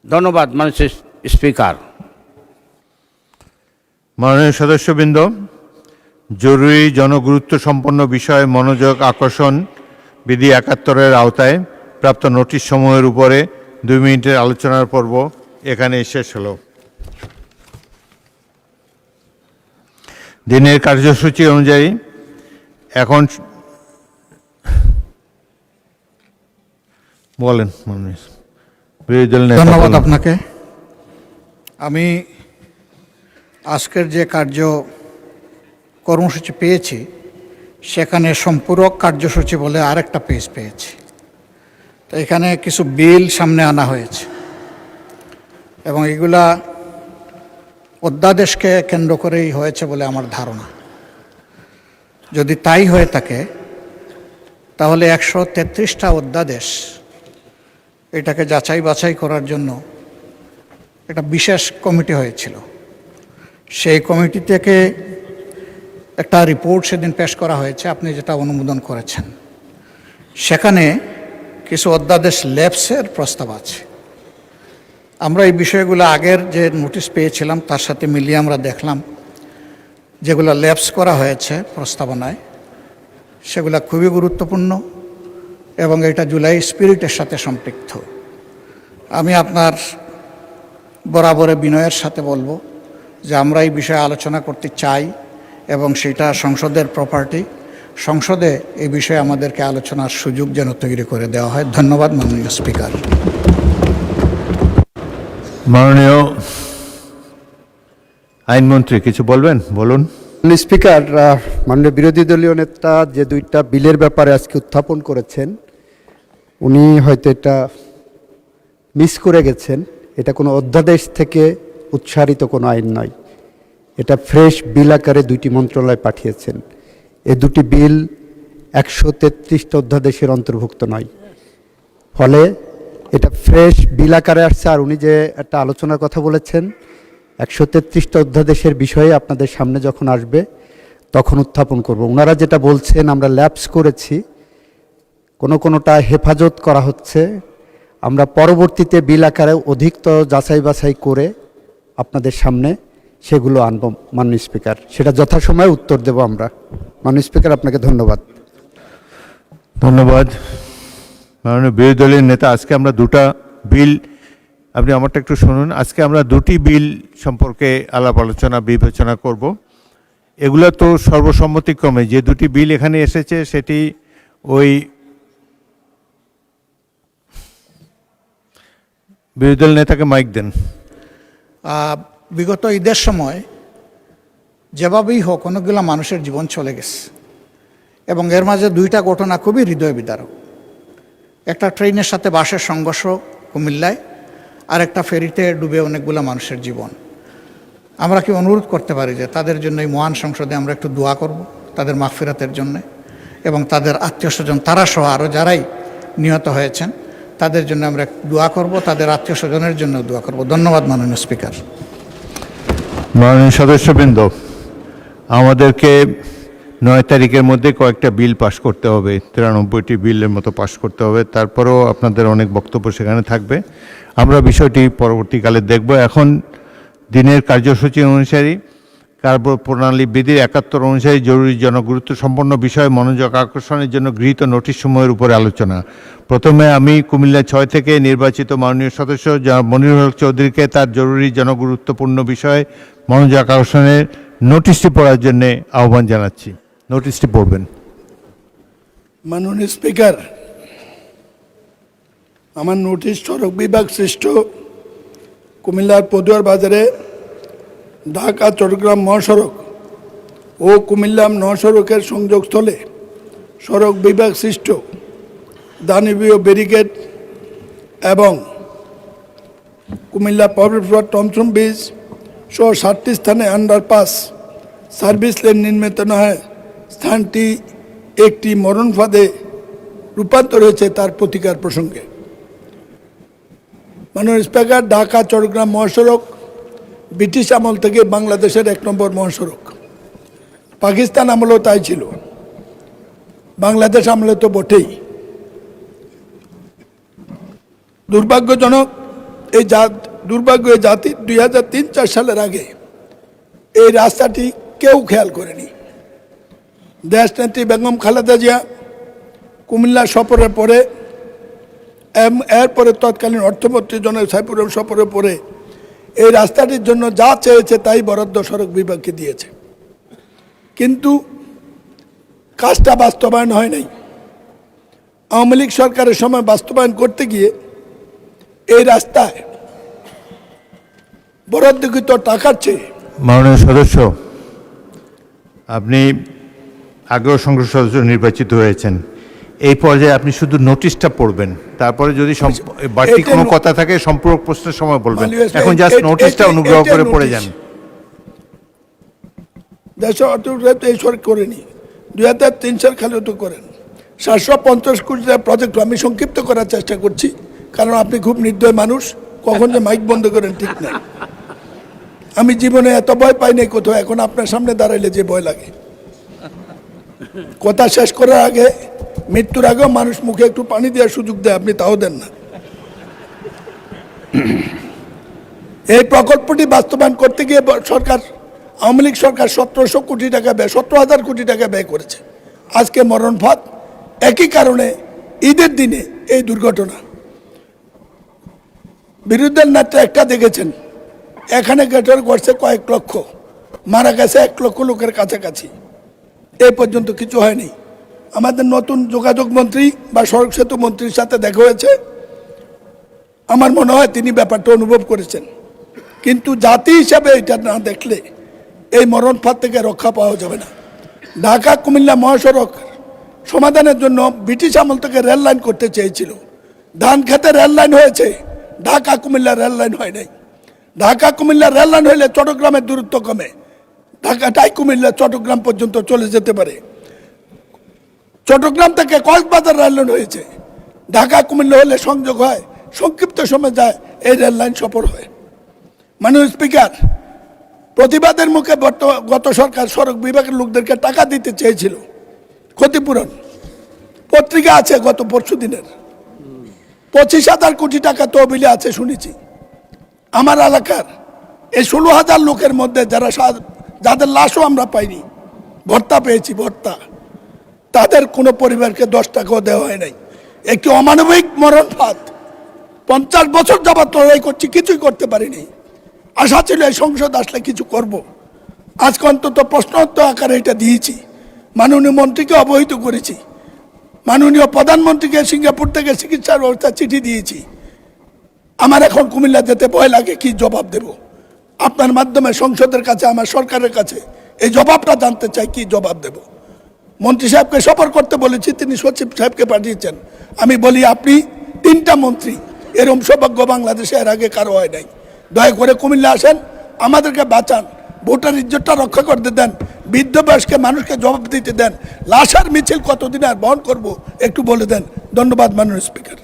ধন্যবাদ মাননীয় স্পিকার। মাননীয় সদস্যবৃন্দ, জরুরি জনগুরুত্ব সম্পন্ন বিষয়ে মনোযোগ আকর্ষণ বিধি ৭১-এর আওতায় প্রাপ্ত নোটিশ সমূহের উপরে 2 মিনিটের আলোচনার পর্ব এখানে শেষ হলো। দিনের কার্যসূচি অনুযায়ী এখন বলেন মাননীয় বিরোধী দল নেতা। ধন্যবাদ আপনাকে। আমি আজকের যে কর্মসূচি পেয়েছি সেখানে সম্পূরক কার্যসূচি বলে আরেকটা পেজ পেয়েছি। তো এখানে কিছু বিল সামনে আনা হয়েছে এবং এগুলা অধ্যাদেশকে কেন্দ্র করেই হয়েছে বলে আমার ধারণা। যদি তাই হয়ে থাকে তাহলে 133টা অধ্যাদেশ এটাকে যাচাই বাছাই করার জন্য একটা বিশেষ কমিটি হয়েছিল। সেই কমিটি থেকে একটা রিপোর্ট সেদিন পেশ করা হয়েছে, আপনি যেটা অনুমোদন করেছেন। সেখানে কিছু অধ্যাদেশ ল্যাপসের প্রস্তাব আছে। আমরা এই বিষয়গুলো আগের যে নোটিশ পেয়েছিলাম তার সাথে মিলিয়ে আমরা দেখলাম যেগুলো ল্যাপস করা হয়েছে প্রস্তাবনায় সেগুলো খুবই গুরুত্বপূর্ণ এবং এটা জুলাই স্পিরিটের সাথে সম্পৃক্ত। আমি আপনার বরাবরে বিনয়ের সাথে বলবো যে আমরা এই বিষয়ে আলোচনা করতে চাই এবং সেটা সংসদের প্রপার্টি। সংসদে এই বিষয়ে আমাদেরকে আলোচনার সুযোগ যেন তৈরি করে দেওয়া হয়। ধন্যবাদ মাননীয় স্পিকার। মাননীয় আইনমন্ত্রী কিছু বলবেন? বলুন। স্পিকার, মাননীয় বিরোধী দলীয় নেতা যে 2টা বিলের ব্যাপারে আজকে উত্থাপন করেছেন উনি হয়তো এটা মিস করে গেছেন। এটা কোনো অধ্যাদেশ থেকে উৎসারিত কোনো আইন নয়, এটা ফ্রেশ বিল আকারে 2টি মন্ত্রণালয় পাঠিয়েছেন। এই 2টি বিল 133টা অধ্যাদেশের অন্তর্ভুক্ত নয়, ফলে এটা ফ্রেশ বিল আকারে আসছে। আর উনি যে একটা আলোচনার কথা বলেছেন 133টা অধ্যাদেশের বিষয়ে আপনাদের সামনে যখন আসবে তখন উত্থাপন করব। ওনারা যেটা বলছেন আমরা ল্যাপস করেছি, কোনোটা হেফাজত করা হচ্ছে, আমরা পরবর্তীতে বিল আকারে অধিকতর যাচাই বাছাই করে আপনাদের সামনে সেগুলো আনব মাননীয় স্পিকার। সেটা যথাসময়ে উত্তর দেব আমরা। মাননীয় স্পিকার, আপনাকে ধন্যবাদ। ধন্যবাদ মাননীয় বিরোধী দলের নেতা। আজকে আমরা 2টা বিল, আপনি আমারটা একটু শুনুন। আজকে আমরা 2টি বিল সম্পর্কে আলাপ আলোচনা বিবেচনা করব। এগুলো তো সর্বসম্মতিক্রমে যে 2টি বিল এখানে এসেছে সেটি ওই বিরোধী দল নেতাকে মাইক দেন। বিগত ঈদের সময় যেভাবেই হোক অনেকগুলো মানুষের জীবন চলে গেছে এবং এর মাঝে 2টা ঘটনা খুবই হৃদয় বিদারক। একটা ট্রেনের সাথে বাসের সংঘর্ষ কুমিল্লায়, আর একটা ফেরিতে ডুবে অনেকগুলো মানুষের জীবন। আমরা কি অনুরোধ করতে পারি যে তাদের জন্য এই মহান সংসদে আমরা একটু দোয়া করব, তাদের মাগফিরাতের জন্য এবং তাদের আত্মীয় স্বজন তারা সহ আরও যারাই নিহত হয়েছেন তাদের জন্য আমরা দোয়া করব, তাদের আত্মীয় স্বজনের জন্য দোয়া করব। ধন্যবাদ মাননীয় স্পিকার। মাননীয় সদস্যবৃন্দ, আমাদেরকে 9 তারিখের মধ্যে কয়েকটা বিল পাস করতে হবে, 93টি বিলের মতো পাস করতে হবে। তারপরেও আপনাদের অনেক বক্তব্য সেখানে থাকবে, আমরা বিষয়টি পরবর্তীকালে দেখব। এখন দিনের কার্যসূচি অনুসারে কার্যপ্রণালী বিধির 71 অনুসারে জরুরি জনগুরুত্ব সম্পন্ন বিষয়ে মনোযোগ আকর্ষণের জন্য গৃহীত নোটিশ সমূহের উপরে আলোচনা। প্রথমে আমি কুমিল্লা 6 থেকে নির্বাচিত মাননীয় সদস্য মনিরুল হক চৌধুরীকে তার জরুরি জনগুরুত্বপূর্ণ বিষয়ে মনোযোগ আকর্ষণের নোটিশটি পড়ার জন্য আহ্বান জানাচ্ছি। নোটিশটি পড়বেন। মাননীয় স্পিকার, আমার নোটিশ সড়ক বিভাগ সৃষ্ট কুমিল্লার পদুয়ার বাজারে ঢাকা চট্টগ্রাম মহাসড়ক ও কুমিল্লা মহাসড়কের সংযোগস্থলে সড়ক বিভাগ সৃষ্ট দানবীয় ব্যারিকেড এবং কুমিল্লা পাবলিক টমসম ব্রিজ সহ 7টি স্থানে আন্ডারপাস সার্ভিস লেন নির্মিত না হয় স্থানটি একটি মরণ ফাঁদে রূপান্তর হয়েছে তার প্রতিকার প্রসঙ্গে। মাননীয় স্পিকার, ঢাকা চট্টগ্রাম মহাসড়ক ব্রিটিশ আমল থেকে বাংলাদেশের 1 নম্বর মহাসড়ক। পাকিস্তান আমলেও তাই ছিল, বাংলাদেশ আমলে তো বটেই। দুর্ভাগ্য এই জাতি 2003-4 সালের আগে এই রাস্তাটি কেউ খেয়াল করেনি। দেশনেত্রী বেগম খালেদা জিয়া কুমিল্লা সফরের পরে এরপরে তৎকালীন অর্থমন্ত্রী জনাব সাইফুর রহমান সফরের পরে এই রাস্তাটির জন্য যা চেয়েছে তাই বরাদ্দ সড়ক বিভাগকে দিয়েছে, কিন্তু কাজটা বাস্তবায়ন হয় নাই। আওয়ামী লীগ সরকারের সময় বাস্তবায়ন করতে গিয়ে এই রাস্তায় বরাদ্দকৃত টাকার চেয়ে মাননীয় সদস্য, আপনি আগেও সংসদ সদস্য নির্বাচিত হয়েছেন, এই পর্যায়ে আপনি শুধু নোটিশটা পড়বেন, তারপরে যদি বাড়তি কোনো কথা থাকে সম্পূরক প্রশ্নের সময় বলবেন। এখন জাস্ট নোটিশটা অনুগ্রহ করে পড়ে যান। দেশের অর্থনীতি এই সরকার করেনি, 2003 সাল খালি তো করেন 750 কোটি টাকার প্রজেক্ট। আমি সংক্ষিপ্ত করার চেষ্টা করছি, কারণ আপনি খুব নির্দয় মানুষ, কখন যে মাইক বন্ধ করেন ঠিক নাই। আমি জীবনে এত ভয় পাই নাই কোথাও, এখন আপনার সামনে দাঁড়াইলে যে ভয় লাগে। কথা শেষ করার আগে, মৃত্যুর আগেও মানুষ মুখে একটু পানি দেওয়ার সুযোগ দেয়, আপনি তাও দেন না। এই প্রকল্পটি বাস্তবায়ন করতে গিয়ে সরকার, আওয়ামী লীগ সরকার 1700 কোটি টাকা ব্যয়, 17,000 কোটি টাকা ব্যয় করেছে। আজকে মরণ ফাঁদ, একই কারণে ঈদের দিনে এই দুর্ঘটনা। বিরোধী নেতা একটা দেখেছেন, এখানে গ্রেটার করছে কয়েক লক্ষ, মারা গেছে 1 লক্ষ লোকের কাছাকাছি, এই পর্যন্ত কিছু হয়নি। আমাদের নতুন যোগাযোগ মন্ত্রী বা সড়ক সেতু মন্ত্রীর সাথে দেখা হয়েছে, আমার মনে হয় তিনি ব্যাপারটা অনুভব করেছেন, কিন্তু জাতি হিসাবে এটা না দেখলে এই মরণ ফাঁদ থেকে রক্ষা পাওয়া যাবে না। ঢাকা কুমিল্লা মহাসড়ক সমাধানের জন্য ব্রিটিশ আমল থেকে রেল লাইন করতে চেয়েছিল, ধান খেতে রেল লাইন হয়েছে, ঢাকা কুমিল্লা রেল লাইন হয় নাই। ঢাকা কুমিল্লা রেল লাইন হইলে চট্টগ্রামের দূরত্ব কমে, ঢাকাটাই কুমিল্লা চট্টগ্রাম পর্যন্ত চলে যেতে পারে। চট্টগ্রাম থেকে কক্সবাজার রেল লাইন হয়েছে, ঢাকা কুমিল্লা হলে সংযোগ হয়, সংক্ষিপ্ত সময় যায়, এই রেল লাইন সফর হয়। মাননীয় স্পিকার, প্রতিবাদের মুখে গত সরকার সড়ক বিভাগের লোকদেরকে টাকা দিতে চেয়েছিল ক্ষতিপূরণ, পত্রিকা আছে গত পরশু দিনের, 25,000 কোটি টাকা তহবিলে আছে শুনেছি। আমার এলাকার এই 16,000 লোকের মধ্যে যাদের লাশও আমরা পাইনি, ভর্তা পেয়েছি, ভর্তা, তাদের কোনো পরিবারকে 10 টাকাও দেওয়া হয় নাই। একটি অমানবিক মরণ ফাঁদ। 50 বছর যাবত লড়াই করছি, কিছুই করতে পারিনি। আশা ছিল এই সংসদ আসলে কিছু করব। আজকে অন্তত প্রশ্নোত্তর আকারে এটা দিয়েছি, মাননীয় মন্ত্রীকে অবহিত করেছি, মাননীয় প্রধানমন্ত্রীকে সিঙ্গাপুর থেকে চিকিৎসার ব্যবস্থা চিঠি দিয়েছি। আমার এখন কুমিল্লা যেতে ভয় লাগে, কি জবাব দেব? আপনার মাধ্যমে সংসদের কাছে, আমার সরকারের কাছে এই জবাবটা জানতে চাই, কি জবাব দেব? মন্ত্রী সাহেবকে সফর করতে বলেছি, তিনি সচিব সাহেবকে পাঠিয়েছেন। আমি বলি, আপনি 3টা মন্ত্রী, এরকম সৌভাগ্য বাংলাদেশে এর আগে কারো হয় নাই। দয়া করে কুমিল্লা আসেন, আমাদেরকে বাঁচান, ভোটার ইজ্জতটা রক্ষা করতে দেন, বৃদ্ধ বয়স্ক মানুষকে জবাব দিতে দেন। লাশের মিছিল কতদিন আর বহন করব একটু বলে দেন। ধন্যবাদ মাননীয় স্পিকার।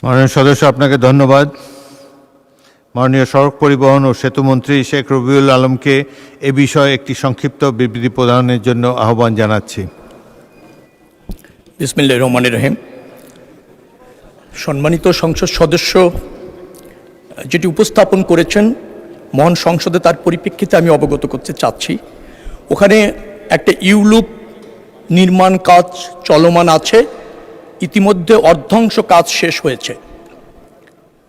মাননীয় সদস্য, আপনাকে ধন্যবাদ। মাননীয় সড়ক পরিবহন ও সেতুমন্ত্রী শেখ রবিউল আলমকে এ বিষয়ে একটি সংক্ষিপ্ত বিবৃতি প্রদানের জন্য আহ্বান জানাচ্ছি। বিসমিল্লাহির রহমানির রহিম। সম্মানিত সংসদ সদস্য যেটি উপস্থাপন করেছেন মহান সংসদে, তার পরিপ্রেক্ষিতে আমি অবগত করতে চাচ্ছি। ওখানে একটা ইউলুপ নির্মাণ কাজ চলমান আছে, ইতিমধ্যে অর্ধাংশ কাজ শেষ হয়েছে।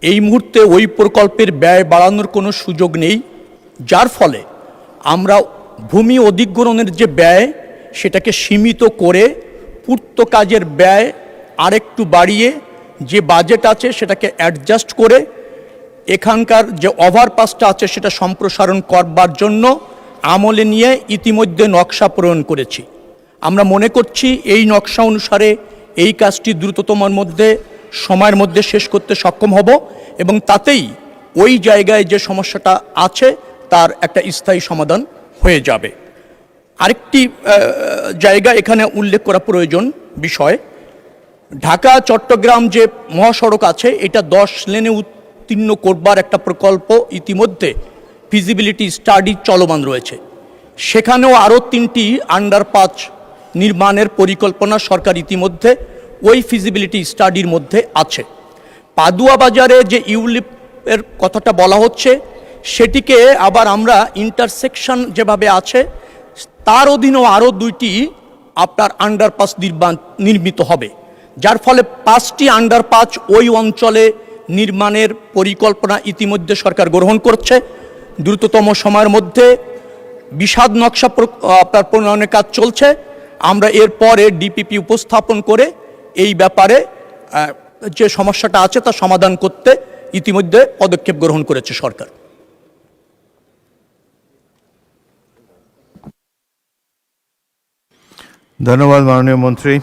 এই মুহূর্তে ওই প্রকল্পের ব্যয় বাড়ানোর কোনো সুযোগ নেই, যার ফলে আমরা ভূমি অধিগ্রহণের যে ব্যয় সেটাকে সীমিত করে পূর্ত কাজের ব্যয় আরেকটু বাড়িয়ে যে বাজেট আছে সেটাকে অ্যাডজাস্ট করে এখানকার যে ওভারপাসটা আছে সেটা সম্প্রসারণ করবার জন্য আমলে নিয়ে ইতিমধ্যে নকশা প্রণয়ন করেছি। আমরা মনে করছি এই নকশা অনুসারে এই কাজটি দ্রুততম সময়ের মধ্যে শেষ করতে সক্ষম হব এবং তাতেই ওই জায়গায় যে সমস্যাটা আছে তার একটা স্থায়ী সমাধান হয়ে যাবে। আরেকটি জায়গা এখানে উল্লেখ করা প্রয়োজন বিষয়, ঢাকা চট্টগ্রাম যে মহাসড়ক আছে এটা 10 লেনে উত্তীর্ণ করবার একটা প্রকল্প ইতিমধ্যে ফিজিবিলিটি স্টাডি চলমান রয়েছে। সেখানেও আরও 3টি আন্ডারপাস নির্মাণের পরিকল্পনা সরকার ইতিমধ্যে ওই ফিজিবিলিটি স্টাডির মধ্যে আছে। পাদুয়া বাজারে যে ইউলিপের কথাটা বলা হচ্ছে, সেটিকে আবার আমরা ইন্টারসেকশন যেভাবে আছে তার অধীনেও আরও 2টি আপনার আন্ডারপাস নির্মিত হবে, যার ফলে 5টি আন্ডারপাস ওই অঞ্চলে নির্মাণের পরিকল্পনা ইতিমধ্যে সরকার গ্রহণ করছে। দ্রুততম সময়ের মধ্যে বিশদ নকশা আপনার প্রণয়নের কাজ চলছে। আমরা এরপরে ডিপিপি উপস্থাপন করে এই ব্যাপারে যে সমস্যাটা আছে তা সমাধান করতে ইতিমধ্যে পদক্ষেপ গ্রহণ করেছে সরকার। ধন্যবাদ মাননীয় মন্ত্রী।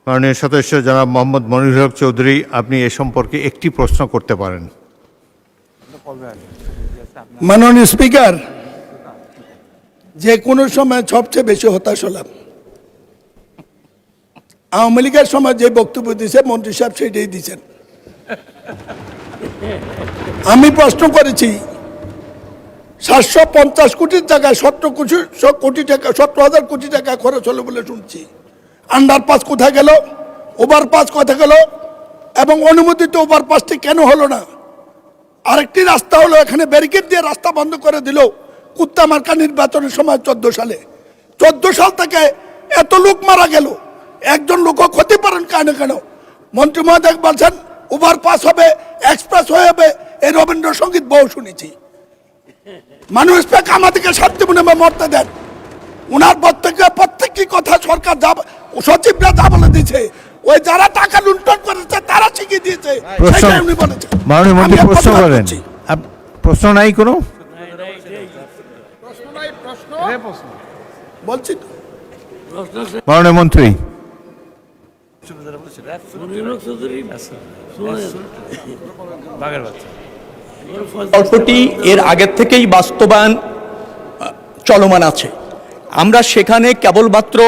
মাননীয় সদস্য জনাব মোহাম্মদ মনিরুল হক চৌধুরী, আপনি এ সম্পর্কে একটি প্রশ্ন করতে পারেন। মাননীয় স্পিকার, যে কোনো সময় সবচেয়ে বেশি হতাশ হলাম। আওয়ামী লীগের সময় যে বক্তব্য দিয়েছে মন্ত্রী সাহেব সেটাই দিচ্ছেন। আমি প্রশ্ন করেছি 750 কোটির জায়গায় 17 কোটি টাকা, 17,000 কোটি টাকা খরচ হলো বলে শুনছি। আন্ডারপাস কোথায় গেল, ওভারপাস কোথায় গেল, এবং অনুমোদিত ওভারপাসটি কেন হলো না? আরেকটি রাস্তা হলো এখানে ব্যারিকেড দিয়ে রাস্তা বন্ধ করে দিল কুত্তামার্কা নির্বাচনের সময় 14 সালে। 14 সাল থেকে এত লোক মারা গেল, একজন লোকও ক্ষতিপূরণ কেন কেন? মন্ত্রী মহোদয় বলছেন ওভারপাস হবে, এক্সপ্রেস হয়ে হবে, এই রবীন্দ্রসঙ্গীত বহু শুনেছি। মানুষ আমাদেরকে শান্তি মনে মরতে দেন। ওনার প্রত্যেকটি কথা সরকার যা সচিবরা যা বলে দিয়েছে, ওই যারা টাকা লুণ্ঠন করেছে তারা শিখিয়ে দিয়েছে, সেটাই উনি বলেছেন। মাননীয় মন্ত্রী প্রশ্ন করেন। প্রশ্ন নাই কোনো? বলছি মাননীয় মন্ত্রী। প্রকল্পটি এর আগের থেকেই বাস্তবায়ন চলমান আছে। আমরা সেখানে কেবলমাত্র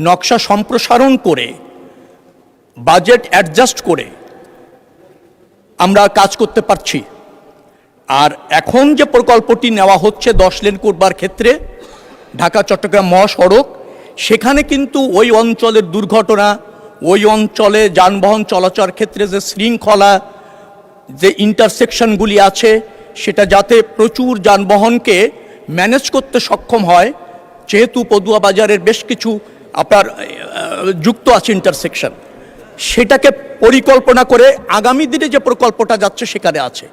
নকশা সম্প্রসারণ করে বাজেট অ্যাডজাস্ট করে আমরা কাজ করতে পারছি। আর এখন যে প্রকল্পটি নেওয়া হচ্ছে 10 লেন করবার ক্ষেত্রে ঢাকা চট্টগ্রাম মহাসড়ক, সেখানে কিন্তু ওই অঞ্চলের দুর্ঘটনা, ওই অঞ্চলে যানবাহন চলাচল ক্ষেত্রে যে শৃঙ্খলা, যে ইন্টারসেকশনগুলি আছে, সেটা যাতে প্রচুর যানবাহনকে ম্যানেজ করতে সক্ষম হয়, যেহেতু পদুয়া বাজারের বেশ কিছু আপনার যুক্ত আছে ইন্টারসেকশন, সেটাকে পরিকল্পনা করে আগামী দিনে যে প্রকল্পটা যাচ্ছে সেখানে আছে।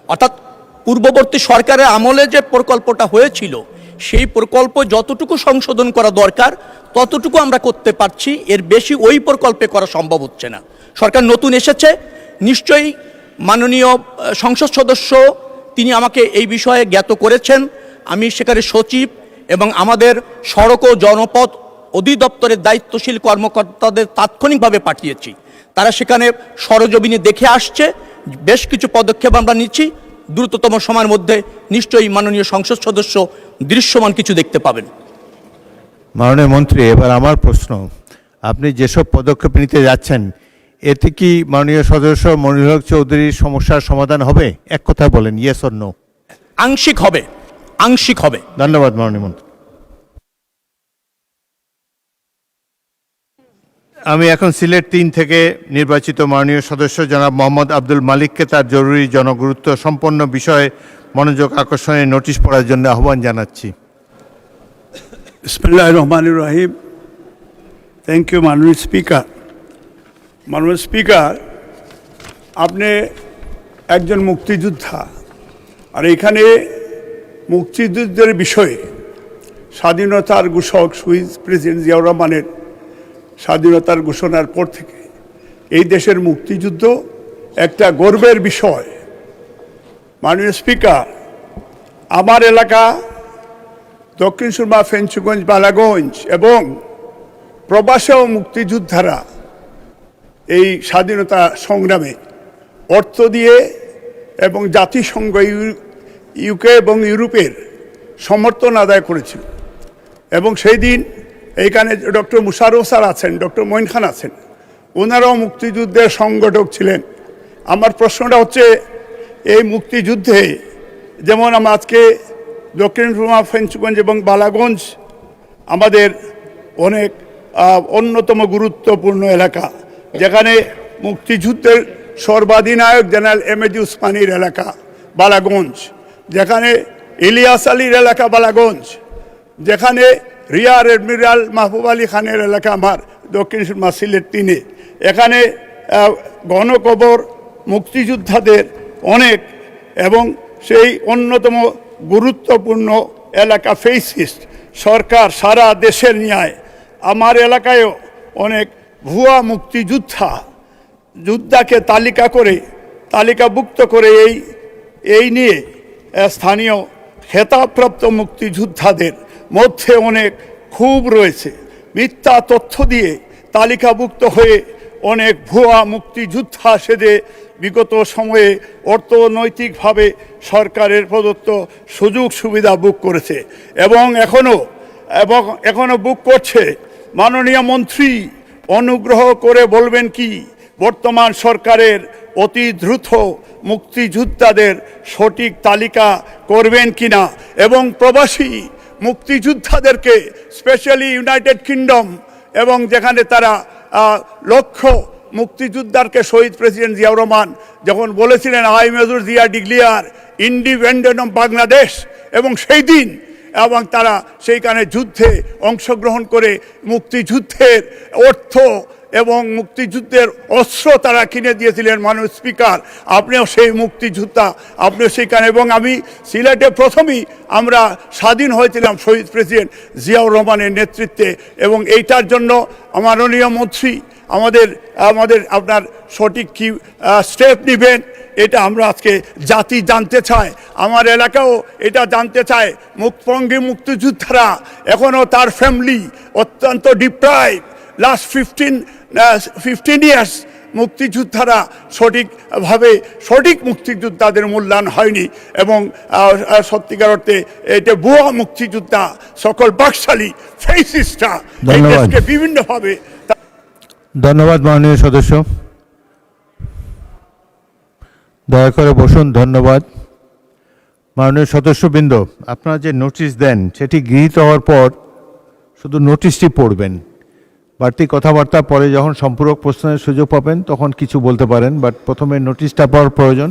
অর্থাৎ পূর্ববর্তী সরকারের আমলে যে প্রকল্পটা হয়েছিল সেই প্রকল্প যতটুকু সংশোধন করা দরকার ততটুকু আমরা করতে পারছি, এর বেশি ওই প্রকল্পে করা সম্ভব হচ্ছে না। সরকার নতুন এসেছে, নিশ্চয়ই মাননীয় সংসদ সদস্য তিনি আমাকে এই বিষয়ে জ্ঞাত করেছেন। আমি সেখানে সচিব এবং আমাদের সড়ক ও জনপথ অধিদপ্তরের দায়িত্বশীল কর্মকর্তাদের তাৎক্ষণিকভাবে পাঠিয়েছি। তারা সেখানে সরজমিনে দেখে আসছে, বেশ কিছু পদক্ষেপ আমরা নিচ্ছি। দ্রুততম সময়ের মধ্যে নিশ্চয়ই মাননীয় সংসদ সদস্য দৃশ্যমান কিছু দেখতে পাবেন। মাননীয় মন্ত্রী, এবার আমার প্রশ্ন, আপনি যেসব পদক্ষেপ নিতে যাচ্ছেন এতে কি মাননীয় সদস্য মনিরুল হক চৌধুরীর সমস্যার সমাধান হবে? এক কথা বলেন, ইয়েস অর নো? আংশিক হবে, আংশিক হবে। ধন্যবাদ মাননীয় মন্ত্রী। আমি এখন সিলেট 3 থেকে নির্বাচিত মাননীয় সদস্য জনাব মোহাম্মদ আব্দুল মালিককে তার জরুরি জনগুরুত্ব সম্পন্ন বিষয়ে মনোযোগ আকর্ষণের নোটিশ পড়ার জন্য আহ্বান জানাচ্ছি। বিসমিল্লাহির রহমানির রহিম। থ্যাংক ইউ মাননীয় স্পিকার। মাননীয় স্পিকার, আপনি একজন মুক্তিযোদ্ধা, আর এখানে মুক্তিযুদ্ধের বিষয়ে স্বাধীনতার ঘোষক শহীদ প্রেসিডেন্ট জিয়াউর রহমানের স্বাধীনতার ঘোষণার পর থেকে এই দেশের মুক্তিযুদ্ধ একটা গর্বের বিষয়। মাননীয় স্পিকার, আমার এলাকা দক্ষিণ সুরমা, ফেঞ্চুগঞ্জ, বালাগঞ্জ এবং প্রবাসেও মুক্তিযোদ্ধারা এই স্বাধীনতা সংগ্রামে অর্থ দিয়ে এবং জাতিসংঘ, ইউকে এবং ইউরোপের সমর্থন আদায় করেছিল। এবং সেই দিন এইখানে ডক্টর মুশারফ স্যার আছেন, ডক্টর মঈন খান আছেন, ওনারাও মুক্তিযুদ্ধের সংগঠক ছিলেন। আমার প্রশ্নটা হচ্ছে, এই মুক্তিযুদ্ধে যেমন আমরা আজকে দক্ষিণ সুরমা, ফেঞ্চুগঞ্জ এবং বালাগঞ্জ আমাদের অনেক অন্যতম গুরুত্বপূর্ণ এলাকা, যেখানে মুক্তিযুদ্ধের সর্বাধিনায়ক জেনারেল এম এ জি উসমানীর এলাকা বালাগঞ্জ। যেখানে ইলিয়াস আলীর এলাকা বালাগঞ্জ, যেখানে রিয়ার এডমিরাল মাহবুব আলী খানের এলাকা আমার দক্ষিণ সুরমা সিলেট 3-এ, এখানে গণকবর মুক্তিযোদ্ধাদের অনেক, এবং সেই অন্যতম গুরুত্বপূর্ণ এলাকা ফেসিস্ট সরকার সারা দেশের ন্যায় আমার এলাকায়ও অনেক ভুয়া যোদ্ধাকে তালিকাভুক্ত করে এই নিয়ে স্থানীয় খেতাবপ্রাপ্ত মুক্তিযোদ্ধাদের মধ্যে অনেক ক্ষোভ রয়েছে। মিথ্যা তথ্য দিয়ে তালিকাভুক্ত হয়ে অনেক ভুয়া মুক্তিযোদ্ধা সেজে বিগত সময়ে অর্থনৈতিকভাবে সরকারের প্রদত্ত সুযোগ সুবিধা বুক করেছে এবং এখনো বুক করছে। মাননীয় মন্ত্রী, অনুগ্রহ করে বলবেন কি বর্তমান সরকারের অতি দ্রুত মুক্তিযোদ্ধাদের সঠিক তালিকা করবেন কিনা, এবং প্রবাসী মুক্তিযোদ্ধাদেরকে স্পেশালি ইউনাইটেড কিংডম এবং যেখানে তারা লক্ষ মুক্তিযোদ্ধাকে শহীদ প্রেসিডেন্ট জিয়াউর রহমান যখন বলেছিলেন I major Zia declare independent of Bangladesh, এবং সেই দিন এবং তারা সেইখানে যুদ্ধে অংশগ্রহণ করে মুক্তিযুদ্ধের অর্থ এবং মুক্তিযুদ্ধের অস্ত্র তারা কিনে দিয়েছিলেন। মাননীয় স্পিকার, আপনিও সেই মুক্তিযোদ্ধা, আপনিও সেইখানে, এবং আমি সিলেটে প্রথমেই আমরা স্বাধীন হয়েছিলাম শহীদ প্রেসিডেন্ট জিয়াউর রহমানের নেতৃত্বে, এবং এইটার জন্য মাননীয় মন্ত্রী আমাদের আপনার সঠিক কি স্টেপ নেবেন এটা আমরা আজকে জাতি জানতে চায়। আমার এলাকাও এটা জানতে চায়। মুক্তিপঙ্গী মুক্তিযোদ্ধারা এখনও তার ফ্যামিলি অত্যন্ত ডিপ্রাইভ, লাস্ট 15 ইয়ার্স মুক্তিযোদ্ধারা সঠিক মুক্তিযোদ্ধাদের মূল্যায়ন হয়নি, এবং সত্যিকার অর্থে এটা ভুয়া মুক্তিযোদ্ধা সকল বাকশালী ফেসিস্টরা এই দেশকে বিভিন্নভাবে। ধন্যবাদ মাননীয় সদস্য, দয়া করে বসুন। ধন্যবাদ মাননীয় সদস্যবৃন্দ, আপনারা যে নোটিশ দেন সেটি গৃহীত হওয়ার পর শুধু নোটিশটি পড়বেন, বাড়তি কথাবার্তা পরে যখন সম্পূরক প্রশ্নের সুযোগ পাবেন তখন কিছু বলতে পারেন, বাট প্রথমে নোটিশটা পাওয়ার প্রয়োজন।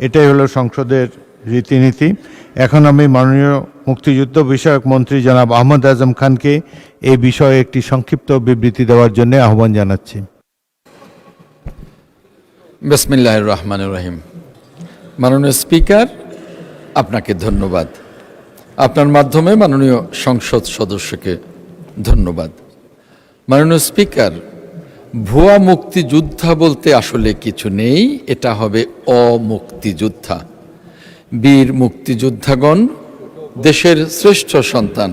এটাই হলো সংসদের রীতিনীতি। এখন আমি মাননীয় মুক্তিযুদ্ধ বিষয়ক মন্ত্রী জনাব আহমদ আজম খানকে এই বিষয়ে একটি সংক্ষিপ্ত বিবৃতি দেওয়ার জন্য আহ্বান জানাচ্ছি। বিসমিল্লাহির রহমানির রহিম। মাননীয় স্পিকার, আপনাকে ধন্যবাদ। আপনার মাধ্যমে মাননীয় সংসদ সদস্যকে ধন্যবাদ। মাননীয় স্পিকার, ভুয়া মুক্তিযোদ্ধা বলতে আসলে কিছু নেই, এটা হবে অমুক্তিযোদ্ধা। বীর মুক্তিযোদ্ধাগণ দেশের শ্রেষ্ঠ সন্তান,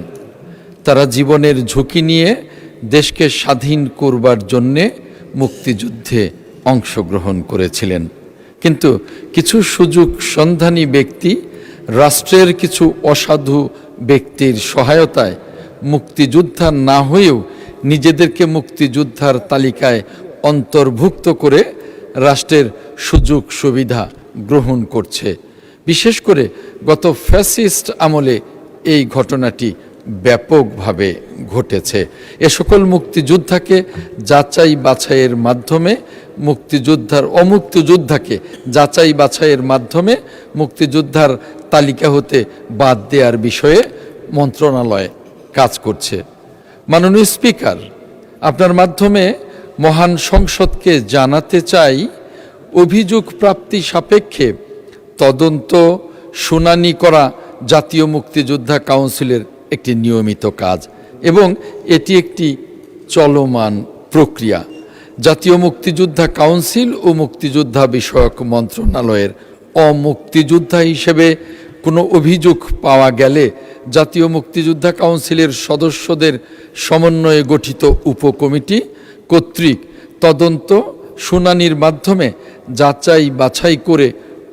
তারা জীবনের ঝুঁকি নিয়ে দেশকে স্বাধীন করবার জন্যে মুক্তিযুদ্ধে অংশগ্রহণ করেছিলেন। কিন্তু কিছু সুযোগ সন্ধানী ব্যক্তি রাষ্ট্রের কিছু অসাধু ব্যক্তির সহায়তায় মুক্তিযোদ্ধা না হয়েও নিজেদেরকে মুক্তিযোদ্ধার তালিকায় অন্তর্ভুক্ত করে রাষ্ট্রের সুযোগ সুবিধা গ্রহণ করছে। বিশেষ করে গত ফ্যাসিস্ট আমলে এই ঘটনাটি ব্যাপকভাবে ঘটেছে। এ সকল মুক্তিযোদ্ধাকে যাচাই বাছাইয়ের মাধ্যমে অমুক্তিযোদ্ধাকে যাচাই বাছাইয়ের মাধ্যমে মুক্তিযোদ্ধার তালিকা হতে বাদ দেওয়ার বিষয়ে মন্ত্রণালয় কাজ করছে। মাননীয় স্পিকার, আপনার মাধ্যমে মহান সংসদকে জানাতে চাই, অভিযোগ প্রাপ্তি সাপেক্ষে তদন্ত শুনানি করা জাতীয় মুক্তিযোদ্ধা কাউন্সিলের একটি নিয়মিত কাজ এবং এটি একটি চলমান প্রক্রিয়া। জাতীয় মুক্তিযোদ্ধা কাউন্সিল ও মুক্তিযোদ্ধা বিষয়ক মন্ত্রণালয়ের অমুক্তিযোদ্ধা হিসেবে কোনো অভিযোগ পাওয়া গেলে জাতীয় মুক্তিযোদ্ধা কাউন্সিলের সদস্যদের সমন্বয়ে গঠিত উপকমিটি কর্তৃক তদন্ত শুনানির মাধ্যমে যাচাই বাছাই করে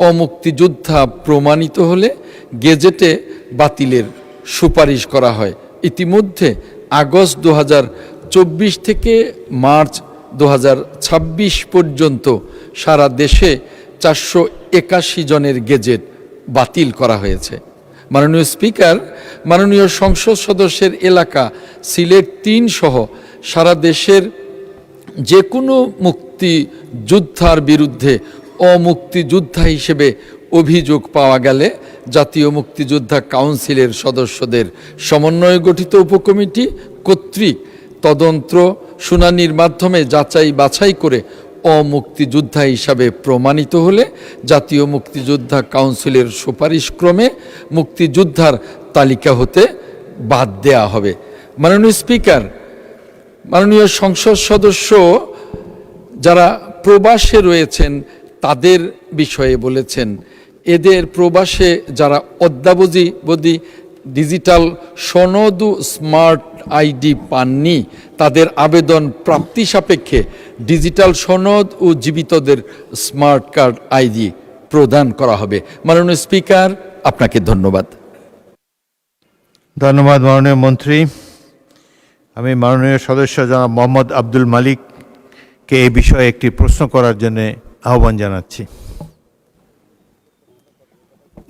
অমুক্তিযোদ্ধা প্রমাণিত হলে গেজেটে বাতিলের সুপারিশ করা হয়। ইতিমধ্যে আগস্ট 2024 থেকে মার্চ 2026 পর্যন্ত সারা দেশে 481 জনের গেজেট বাতিল করা হয়েছে। মাননীয় স্পিকার, মাননীয় সংসদ সদস্যের এলাকা সিলেট 3 সহ সারা দেশের যে কোনো মুক্তিযোদ্ধার বিরুদ্ধে অমুক্তিযোদ্ধা হিসেবে অভিযোগ পাওয়া গেলে জাতীয় মুক্তিযোদ্ধা কাউন্সিলের সদস্যদের সমন্বয়ে গঠিত উপকমিটি কর্তৃক তদন্ত শুনানির মাধ্যমে যাচাই বাছাই করে অমুক্তিযোদ্ধা হিসাবে প্রমাণিত হলে জাতীয় মুক্তিযোদ্ধা কাউন্সিলের সুপারিশক্রমে মুক্তিযোদ্ধার তালিকা হতে বাদ দেয়া হবে। মাননীয় স্পিকার, মাননীয় সংসদ সদস্য যারা প্রবাসে রয়েছেন তাদের বিষয়ে বলেছেন, এদের প্রবাসে যারা অদ্যাবধি ডিজিটাল সনদ ও স্মার্ট আইডি পাননি তাদের আবেদন প্রাপ্তি সাপেক্ষে ডিজিটাল সনদ ও জীবিতদের স্মার্ট কার্ড আইডি প্রদান করা হবে। মাননীয় স্পিকার, আপনাকে ধন্যবাদ। ধন্যবাদ মাননীয় মন্ত্রী। আমি মাননীয় সদস্য জনাব মোহাম্মদ আব্দুল মালিককে এই বিষয়ে একটি প্রশ্ন করার জন্য আহ্বান জানাচ্ছি।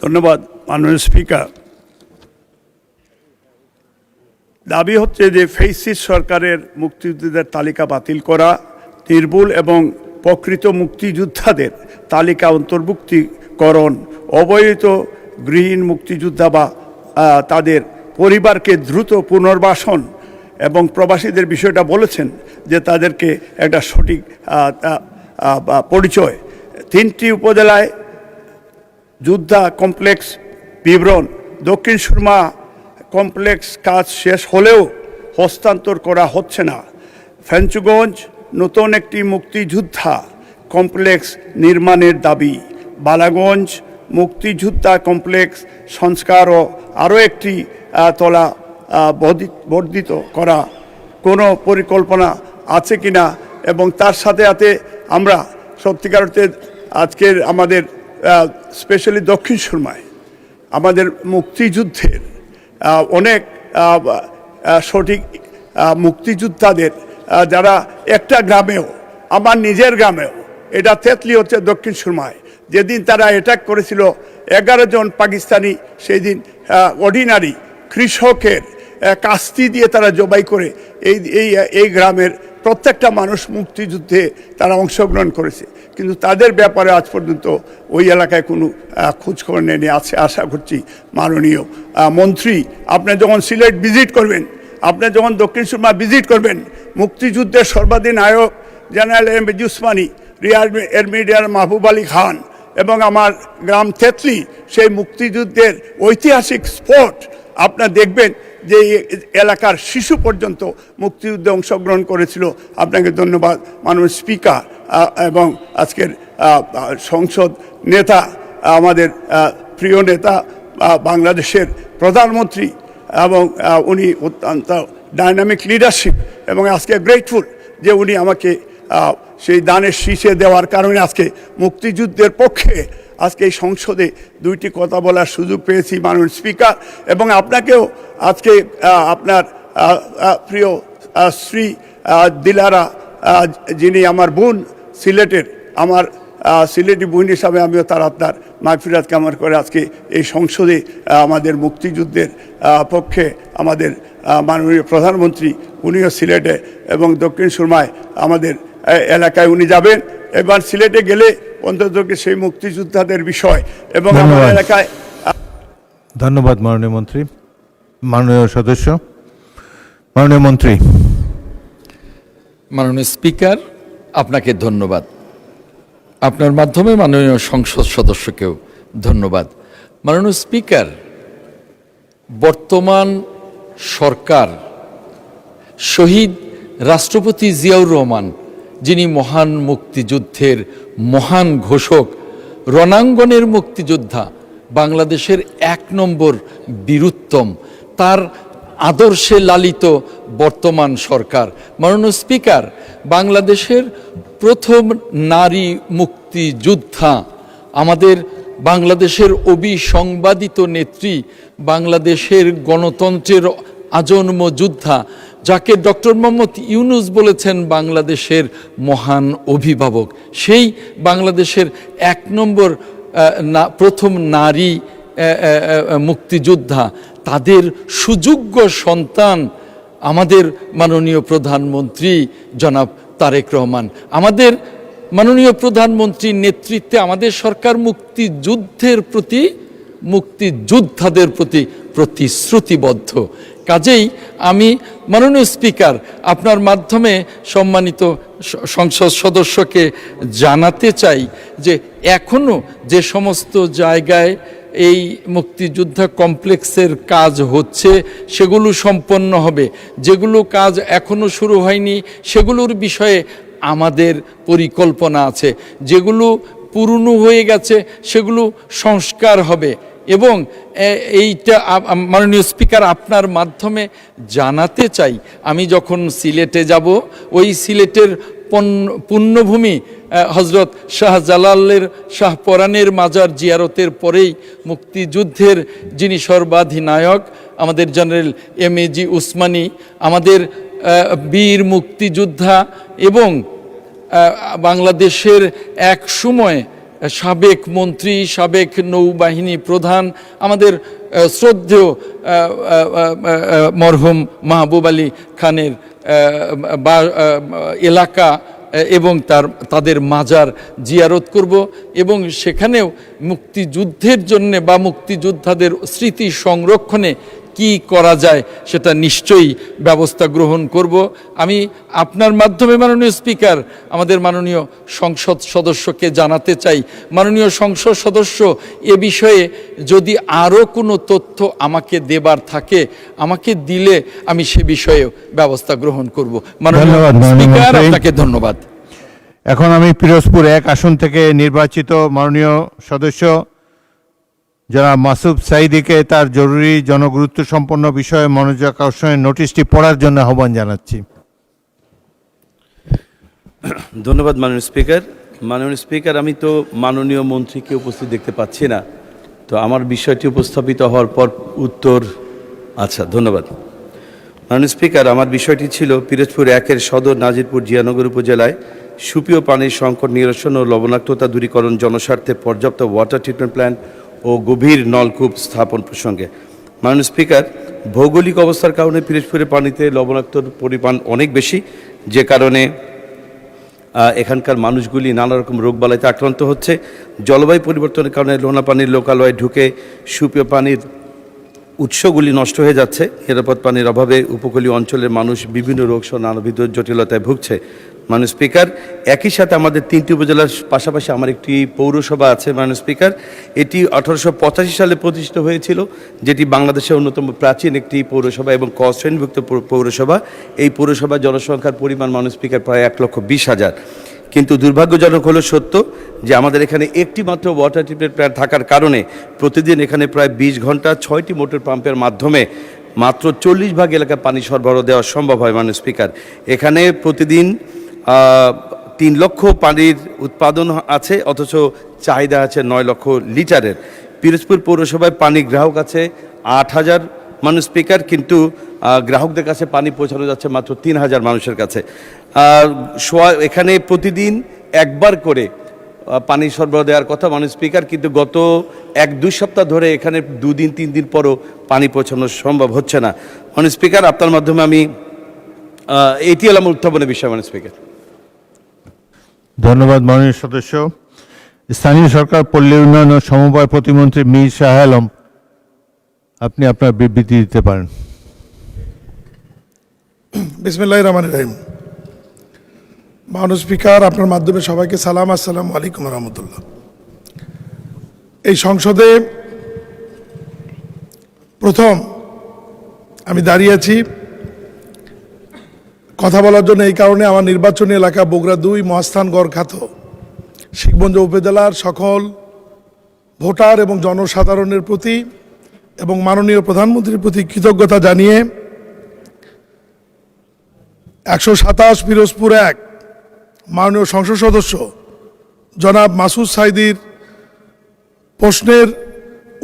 ধন্যবাদ মাননীয় স্পিকার। দাবি হচ্ছে যে ফেসিস সরকারের মুক্তিযোদ্ধাদের তালিকা বাতিল করা, নির্ভুল এবং প্রকৃত মুক্তিযোদ্ধাদের তালিকা অন্তর্ভুক্তিকরণ, অবৈধ গৃহীন মুক্তিযোদ্ধা বা তাদের পরিবারকে দ্রুত পুনর্বাসন এবং প্রবাসীদের বিষয়টা বলেছেন যে তাদেরকে একটা সঠিক পরিচয়। 3টি উপজেলায় যোদ্ধা কমপ্লেক্স বিবরণ, দক্ষিণ সুরমা কমপ্লেক্স কাজ শেষ হলেও হস্তান্তর করা হচ্ছে না। ফেঞ্চুগঞ্জ নতুন একটি মুক্তিযোদ্ধা কমপ্লেক্স নির্মাণের দাবি। বালাগঞ্জ মুক্তিযোদ্ধা কমপ্লেক্স সংস্কার ও আরও একটি তলা বর্ধিত করা কোনো পরিকল্পনা আছে কিনা, এবং তার সাথে সাথে আমরা সত্যিকার অর্থে আজকের আমাদের স্পেশালি দক্ষিণ সুরমায় আমাদের মুক্তিযুদ্ধের অনেক সঠিক মুক্তিযোদ্ধাদের যারা একটা গ্রামেও, আমার নিজের গ্রামেও, এটা তেতলি হচ্ছে দক্ষিণ সুরমায়, যেদিন তারা অ্যাটাক করেছিল 11 জন পাকিস্তানি, সেই দিন অর্ডিনারি কৃষকের কাস্তি দিয়ে তারা জবাই করে এই গ্রামের প্রত্যেকটা মানুষ মুক্তিযুদ্ধে তারা অংশগ্রহণ করেছে, কিন্তু তাদের ব্যাপারে আজ পর্যন্ত ওই এলাকায় কোনো খোঁজখবর নেই। আশা করছি মাননীয় মন্ত্রী, আপনি যখন সিলেট ভিজিট করবেন, আপনি যখন দক্ষিণ সুরমা ভিজিট করবেন, মুক্তিযুদ্ধের সর্বাধিক নায়ক general M A Usmani, rear admiral মাহবুব আলী খান এবং আমার গ্রাম তেতলি, সেই মুক্তিযুদ্ধের ঐতিহাসিক স্পট আপনারা দেখবেন যে এলাকার শিশু পর্যন্ত মুক্তিযুদ্ধে অংশগ্রহণ করেছিল। আপনাকে ধন্যবাদ মাননীয় স্পিকার এবং আজকের সংসদ নেতা, আমাদের প্রিয় নেতা বাংলাদেশের প্রধানমন্ত্রী, এবং উনি অত্যন্ত ডাইনামিক লিডারশিপ, এবং আজকে গ্রেটফুল যে উনি আমাকে সেই দানের শীষে দেওয়ার কারণে আজকে মুক্তিযুদ্ধের পক্ষে আজকে এই সংসদে 2টি কথা বলার সুযোগ পেয়েছি মাননীয় স্পিকার। এবং আপনাকেও আজকে আপনার প্রিয় শ্রী দিলারা, যিনি আমার বোন সিলেটের, আমার সিলেটি বোন হিসাবে আমিও তার আপনার মাগফিরাত কামনা করে আজকে এই সংসদে আমাদের মুক্তিযুদ্ধের পক্ষে আমাদের মাননীয় প্রধানমন্ত্রী, উনিও সিলেটে এবং দক্ষিণ সুরমায় আমাদের এলাকায় উনি যাবেন, এবার সিলেটে গেলে অন্তত সেই মুক্তিযোদ্ধাদের বিষয় এবং আমার এলাকায়। ধন্যবাদ মাননীয় মন্ত্রী। মাননীয় সদস্য, মাননীয় মন্ত্রী। মাননীয় স্পিকার, আপনাকে ধন্যবাদ। আপনার মাধ্যমে মাননীয় সংসদ সদস্যকেও ধন্যবাদ। মাননীয় স্পিকার, বর্তমান সরকার শহীদ রাষ্ট্রপতি জিয়াউর রহমান, যিনি মহান মুক্তিযুদ্ধের মহান ঘোষক, রণাঙ্গনের মুক্তিযোদ্ধা, বাংলাদেশের 1 নম্বর বীরুত্তম, তার আদর্শে লালিত বর্তমান সরকার। মাননীয় স্পিকার, বাংলাদেশের প্রথম নারী মুক্তিযোদ্ধা, আমাদের বাংলাদেশের অবিসংবাদিত নেত্রী, বাংলাদেশের গণতন্ত্রের আজন্ম যোদ্ধা, যাকে ডক্টর মোহাম্মদ ইউনূস বলেছেন বাংলাদেশের মহান অভিভাবক, সেই বাংলাদেশের 1 নম্বর প্রথম নারী মুক্তিযোদ্ধা, তাদের সুযোগ্য সন্তান আমাদের মাননীয় প্রধানমন্ত্রী জনাব তারেক রহমান। আমাদের মাননীয় প্রধানমন্ত্রীর নেতৃত্বে আমাদের সরকার মুক্তিযুদ্ধের প্রতি মুক্তিযোদ্ধাদের প্রতি প্রতিশ্রুতিবদ্ধ। কাজেই আমি মাননীয় স্পিকার আপনার মাধ্যমে সম্মানিত সংসদ সদস্যকে জানাতে চাই যে এখনও যে সমস্ত জায়গায় এই মুক্তিযোদ্ধা কমপ্লেক্সের কাজ হচ্ছে সেগুলো সম্পন্ন হবে, যেগুলো কাজ এখনও শুরু হয়নি সেগুলোর বিষয়ে আমাদের পরিকল্পনা আছে, যেগুলো পুরনো হয়ে গেছে সেগুলো সংস্কার হবে। এবং এইটা মাননীয় স্পিকার আপনার মাধ্যমে জানাতে চাই, আমি যখন সিলেটে যাব ওই সিলেটের পুণ্যভূমি হজরত শাহজালালের শাহপরানের মাজার জিয়ারতের পরেই মুক্তিযুদ্ধের যিনি সর্বাধিনায়ক আমাদের জেনারেল এম.এ.জি. উসমানী, আমাদের বীর মুক্তিযোদ্ধা এবং বাংলাদেশের এক সময় সাবেক মন্ত্রী, সাবেক নৌবাহিনী প্রধান, আমাদের শ্রদ্ধেয় মরহুম মাহবুব আলী খানের এলাকা এবং তাদের মাজার জিয়ারত করব এবং সেখানেও মুক্তিযুদ্ধের জন্যে বা মুক্তিযোদ্ধাদের স্মৃতি সংরক্ষণে কি করা যায় সেটা নিশ্চয়ই ব্যবস্থা গ্রহণ করব। আমি আপনার মাধ্যমে মাননীয় স্পিকার আমাদের মাননীয় সংসদ সদস্যকে জানাতে চাই, মাননীয় সংসদ সদস্য এ বিষয়ে যদি আরও কোনো তথ্য আমাকে দেবার থাকে আমাকে দিলে আমি সে বিষয়ে ব্যবস্থা গ্রহণ করব। মাননীয় স্পিকার, আপনাকে ধন্যবাদ। এখন আমি পিরোজপুর 1 আসন থেকে নির্বাচিত মাননীয় সদস্য জনাব মাসুদ সাঈদীকে তার জরুরি জনগুরুত্ব সম্পন্ন বিষয়ে মনোযোগ আকর্ষণের নোটিশটি পড়ার জন্য আহ্বান জানাচ্ছি। ধন্যবাদ মাননীয় স্পিকার। মাননীয় স্পিকার, আমি তো মাননীয় মন্ত্রীকে উপস্থিত দেখতে পাচ্ছি না, তো আমার বিষয়টি উপস্থাপিত হওয়ার পর উত্তর। আচ্ছা, ধন্যবাদ মাননীয় স্পিকার। আমার বিষয়টি ছিল পিরোজপুর 1-এর সদর নাজিরপুর জিয়ানগর উপজেলায় সুপেয় পানির সংকট নিরসন ও লবণাক্ততা দূরীকরণ জনস্বার্থে পর্যাপ্ত ওয়াটার ট্রিটমেন্ট প্ল্যান্ট ও গভীর নলকূপ স্থাপন প্রসঙ্গে। মাননীয় স্পিকার, ভৌগোলিক অবস্থার কারণে পিরোজপুরের পানিতে লবণাক্তর পরিমাণ অনেক বেশি, যে কারণে এখানকার মানুষগুলি নানা রকম রোগবালাইতে আক্রান্ত হচ্ছে। জলবায়ু পরিবর্তনের কারণে লোনা পানির লোকালয়ে ঢুকে সুপেয় পানির উৎসগুলি নষ্ট হয়ে যাচ্ছে। নিরাপদ পানির অভাবে উপকূলীয় অঞ্চলের মানুষ বিভিন্ন রোগ সহ নানাবিধ জটিলতায় ভুগছে। মাননীয় স্পিকার, একই সাথে আমাদের 3টি উপজেলার পাশাপাশি আমার একটি পৌরসভা আছে মাননীয় স্পিকার। এটি 1885 সালে প্রতিষ্ঠিত হয়েছিল, যেটি বাংলাদেশের অন্যতম প্রাচীন একটি পৌরসভা এবং ক শ্রেণীভুক্ত পৌরসভা। এই পৌরসভার জনসংখ্যার পরিমাণ মাননীয় স্পিকার প্রায় 1,20,000। কিন্তু দুর্ভাগ্যজনক হলো সত্য যে আমাদের এখানে একটি মাত্র ওয়াটার ট্রিটমেন্ট প্ল্যান্ট থাকার কারণে প্রতিদিন এখানে প্রায় 20 ঘন্টা 6টি মোটর পাম্পের মাধ্যমে মাত্র 40% এলাকায় পানি সরবরাহ দেওয়া সম্ভব হয়। মাননীয় স্পিকার, এখানে প্রতিদিন 3 লক্ষ পানির উৎপাদন আছে, অথচ চাহিদা আছে 9 লক্ষ লিটারের। পিরোজপুর পৌরসভায় পানি গ্রাহক আছে 8,000 মাননীয় স্পিকার, কিন্তু গ্রাহকদের কাছে পানি পৌঁছানো যাচ্ছে মাত্র 3,000 মানুষের কাছে। এখানে প্রতিদিন একবার করে পানি সরবরাহ দেওয়ার কথা মাননীয় স্পিকার, কিন্তু গত 1-2 সপ্তাহ ধরে এখানে 2 দিন 3 দিন পরও পানি পৌঁছানো সম্ভব হচ্ছে না। মাননীয় স্পিকার, আপনার মাধ্যমে আমি এটি হল আমার উত্থাপনের বিষয় মাননীয় স্পিকার। ধন্যবাদ মাননীয় সদস্য। স্থানীয় সরকার, পল্লী উন্নয়ন ও সমবায় প্রতিমন্ত্রী মীর শাহ আলম, আপনি আপনার বিবৃতি দিতে পারেন। বিসমিল্লাহির রহমানির রহিম। মাননীয় স্পিকার, আপনার মাধ্যমে সবাইকে সালাম, আসসালামু আলাইকুম রহমতুল্লাহ। এই সংসদে প্রথম আমি দাঁড়িয়ে আছি কথা বলার জন্য, এই কারণে আমার নির্বাচনী এলাকা বগুড়া 2 মহাস্থানগড় খ্যাত শিখগঞ্জ উপজেলার সকল ভোটার এবং জনসাধারণের প্রতি এবং মাননীয় প্রধানমন্ত্রীর প্রতি কৃতজ্ঞতা জানিয়ে 127 পিরোজপুর 1 মাননীয় সংসদ সদস্য জনাব মাসুদ সাঈদীর প্রশ্নের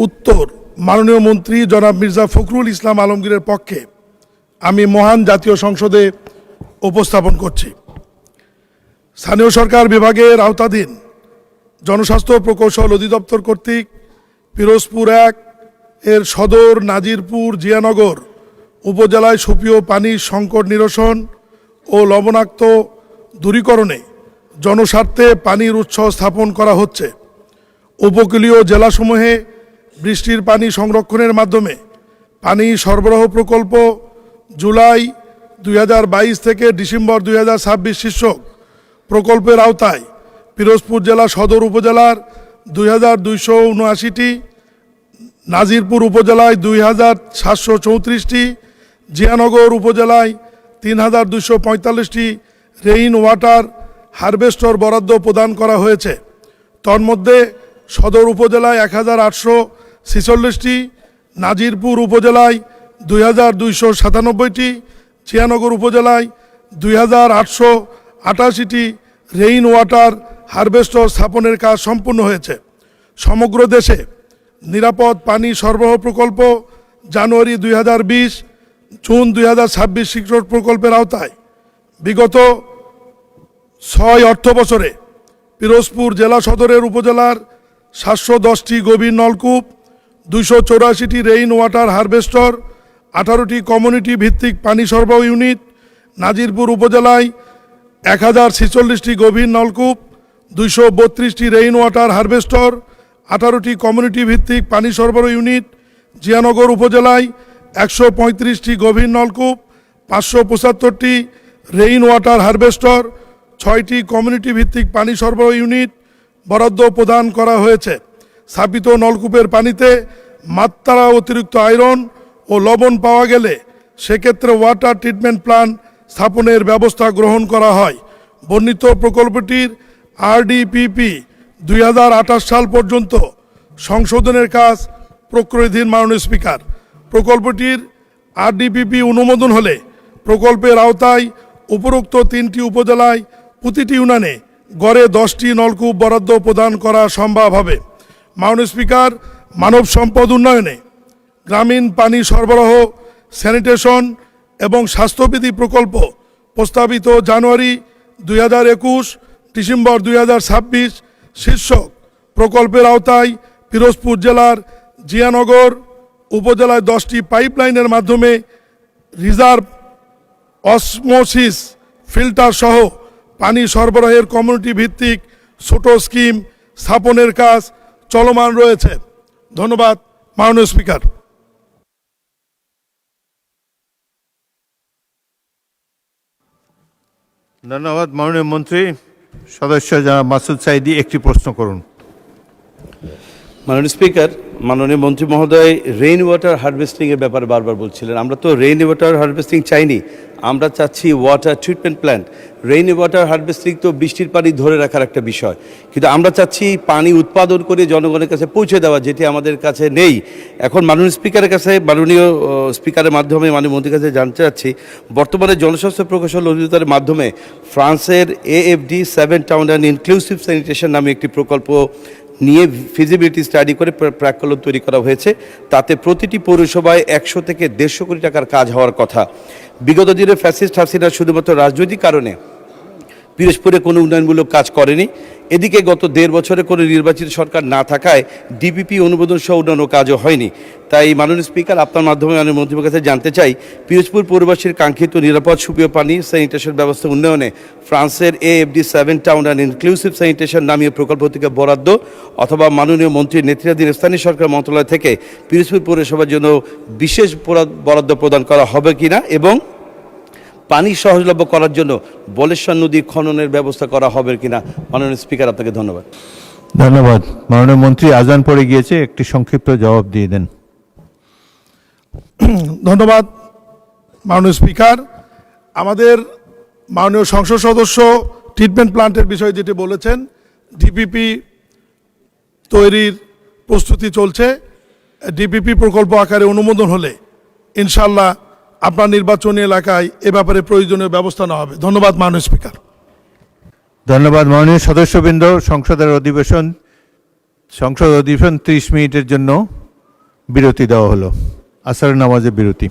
উত্তর মাননীয় মন্ত্রী জনাব মির্জা ফখরুল ইসলাম আলমগীরের পক্ষে আমি মহান জাতীয় সংসদে উপস্থাপন করছি। স্থানীয় সরকার বিভাগের আওতাধীন জনস্বাস্থ্য প্রকৌশল অধিদপ্তর কর্তৃক পিরোজপুর 1 এর সদর নাজিরপুর জিয়ানগর উপজেলায় সুপেয় পানির সংকট নিরসন ও লবণাক্ত দূরীকরণে জনস্বার্থে পানির উৎস স্থাপন করা হচ্ছে। উপকূলীয় জেলাসমূহে বৃষ্টির পানি সংরক্ষণের মাধ্যমে পানি সরবরাহ প্রকল্প জুলাই 2022 থেকে ডিসেম্বর 2026 শীর্ষক প্রকল্পের আওতায় পিরোজপুর জেলা সদর উপজেলার 2279টি, নাজিরপুর উপজেলায় 2734টি, জিয়ানগর উপজেলায় 3245টি রেইন ওয়াটার হারভেস্টর বরাদ্দ প্রদান করা হয়েছে। তন্মধ্যে সদর উপজেলায় 1846টি, নাজিরপুর উপজেলায় 2297টি, জিয়ানগর উপজেলায় 2888টি রেইন ওয়াটার হারভেস্টর স্থাপনের কাজ সম্পূর্ণ হয়েছে। সমগ্র দেশে নিরাপদ পানি সরবরাহ প্রকল্প জানুয়ারি 2020 জুন 2026 শিক্ষক প্রকল্পের আওতায় বিগত 6 অর্থ বছরে পিরোজপুর জেলা সদরের উপজেলার 710টি গভীর নলকূপ, 284টি রেইন ওয়াটার হারভেস্টর, 18টি কমিউনিটি ভিত্তিক পানি সরবরাহ ইউনিট, নাজিরপুর উপজেলায় 1046টি গভীর নলকূপ, 232টি রেইন ওয়াটার হারভেস্টর, 18টি কমিউনিটি ভিত্তিক পানি সরবরাহ ইউনিট, জিয়ানগর উপজেলায় 135টি গভীর নলকূপ, 575টি রেইন ওয়াটার হারভেস্টর, 6টি কমিউনিটি ভিত্তিক পানি সরবরাহ ইউনিট বরাদ্দ প্রদান করা হয়েছে। স্থাপিত নলকূপের পানিতে মাত্রা অতিরিক্ত আয়রন ও লবণ পাওয়া গেলে সেক্ষেত্রে ওয়াটার ট্রিটমেন্ট প্ল্যান্ট স্থাপনের ব্যবস্থা গ্রহণ করা হয়। বর্ণিত প্রকল্পটির RDPP 2028 সাল পর্যন্ত সংশোধনের কাজ প্রক্রিয়াধীন। মাননীয় স্পিকার, প্রকল্পটির RDPP অনুমোদন হলে প্রকল্পের আওতায় উপরোক্ত 3টি উপজেলায় প্রতিটি ইউনিয়নে গড়ে 10টি নলকূপ বরাদ্দ প্রদান করা সম্ভব হবে। মাননীয় স্পিকার, মানব সম্পদ উন্নয়নে গ্রামীণ পানি সরবরাহ, স্যানিটেশন এবং স্বাস্থ্যবিধি প্রকল্প প্রস্তাবিত জানুয়ারি 2021 ডিসেম্বর 2026 শীর্ষক প্রকল্পের আওতায় পিরোজপুর জেলার জিয়ানগর উপজেলায় 10টি পাইপলাইনের মাধ্যমে রিজার্ভ অসমোসিস ফিল্টার সহ পানি সরবরাহের কমিউনিটি ভিত্তিক ছোট স্কিম স্থাপনের কাজ চলমান রয়েছে। ধন্যবাদ মাননীয় স্পিকার। ধন্যবাদ মাননীয় মন্ত্রী। সদস্য জনাব মাসুদ সাইদি একটি প্রশ্ন করুন। মাননীয় স্পিকার, মাননীয় মন্ত্রী মহোদয় রেইন ওয়াটার হারভেস্টিংয়ের ব্যাপারে বারবার বলছিলেন। আমরা তো রেইন ওয়াটার হারভেস্টিং চাইনি, আমরা চাচ্ছি water treatment plant. Rain water harvesting তো বৃষ্টির পানি ধরে রাখার একটা বিষয়, কিন্তু আমরা চাচ্ছি পানি উৎপাদন করে জনগণের কাছে পৌঁছে দেওয়া, যেটি আমাদের কাছে নেই। এখন মাননীয় স্পিকারের কাছে, মাননীয় স্পিকারের মাধ্যমে মাননীয় মন্ত্রীর কাছে জানতে চাচ্ছি, বর্তমানে জনস্বাস্থ্য প্রকৌশল অধিদপ্তরের মাধ্যমে ফ্রান্সের AFD 7 town and inclusive sanitation নামে একটি প্রকল্প নিয়ে ফিজিবিলিটি স্টাডি করে প্রাক্কলন তৈরি করা হয়েছে। তাতে প্রতিটি পৌরসভায় 100 থেকে 150 কোটি টাকার কাজ হওয়ার কথা। বিগত দিনে ফ্যাসিস্ট হাসিনা শুধুমাত্র রাজনৈতিক কারণে পিরোজপুরে কোনো উন্নয়নমূলক কাজ করেনি। এদিকে গত 1.5 বছরে কোনো নির্বাচিত সরকার না থাকায় DPP অনুমোদন সহ অন্যান্য কাজও হয়নি। তাই মাননীয় স্পিকার, আপনার মাধ্যমে মাননীয় মন্ত্রীর কাছে জানতে চাই, পিরোজপুর পৌরবাসীর কাঙ্ক্ষিত নিরাপদ সুপেয় পানি স্যানিটেশন ব্যবস্থা উন্নয়নে ফ্রান্সের AFD 7 town and inclusive sanitation নামীয় প্রকল্প থেকে বরাদ্দ অথবা মাননীয় মন্ত্রীর নেতৃত্বাধীন স্থানীয় সরকার মন্ত্রণালয় থেকে পিরোজপুর পৌরসভার জন্য বিশেষ বরাদ্দ প্রদান করা হবে কিনা, এবং পানি সহজলভ্য করার জন্য বলেশ্বর নদী খননের ব্যবস্থা করা হবে কিনা। মাননীয় স্পিকার, আপনাকে ধন্যবাদ। ধন্যবাদ মাননীয় মন্ত্রী। আজান পড়ে গিয়েছে, একটি সংক্ষিপ্ত জবাব দিয়ে দেন। ধন্যবাদ মাননীয় স্পিকার। আমাদের মাননীয় সংসদ সদস্য ট্রিটমেন্ট প্ল্যান্টের বিষয়ে যেটি বলেছেন, DPP তৈরির প্রস্তুতি চলছে। DPP প্রকল্প আকারে অনুমোদন হলে ইনশাল্লাহ আপনার নির্বাচনী এলাকায় এ ব্যাপারে প্রয়োজনীয় ব্যবস্থা নেওয়া হবে। ধন্যবাদ মাননীয় স্পিকার। ধন্যবাদ মাননীয় সদস্যবৃন্দ। সংসদ অধিবেশন 30 মিনিটের জন্য বিরতি দেওয়া হলো। আসরের নামাজে বিরতি।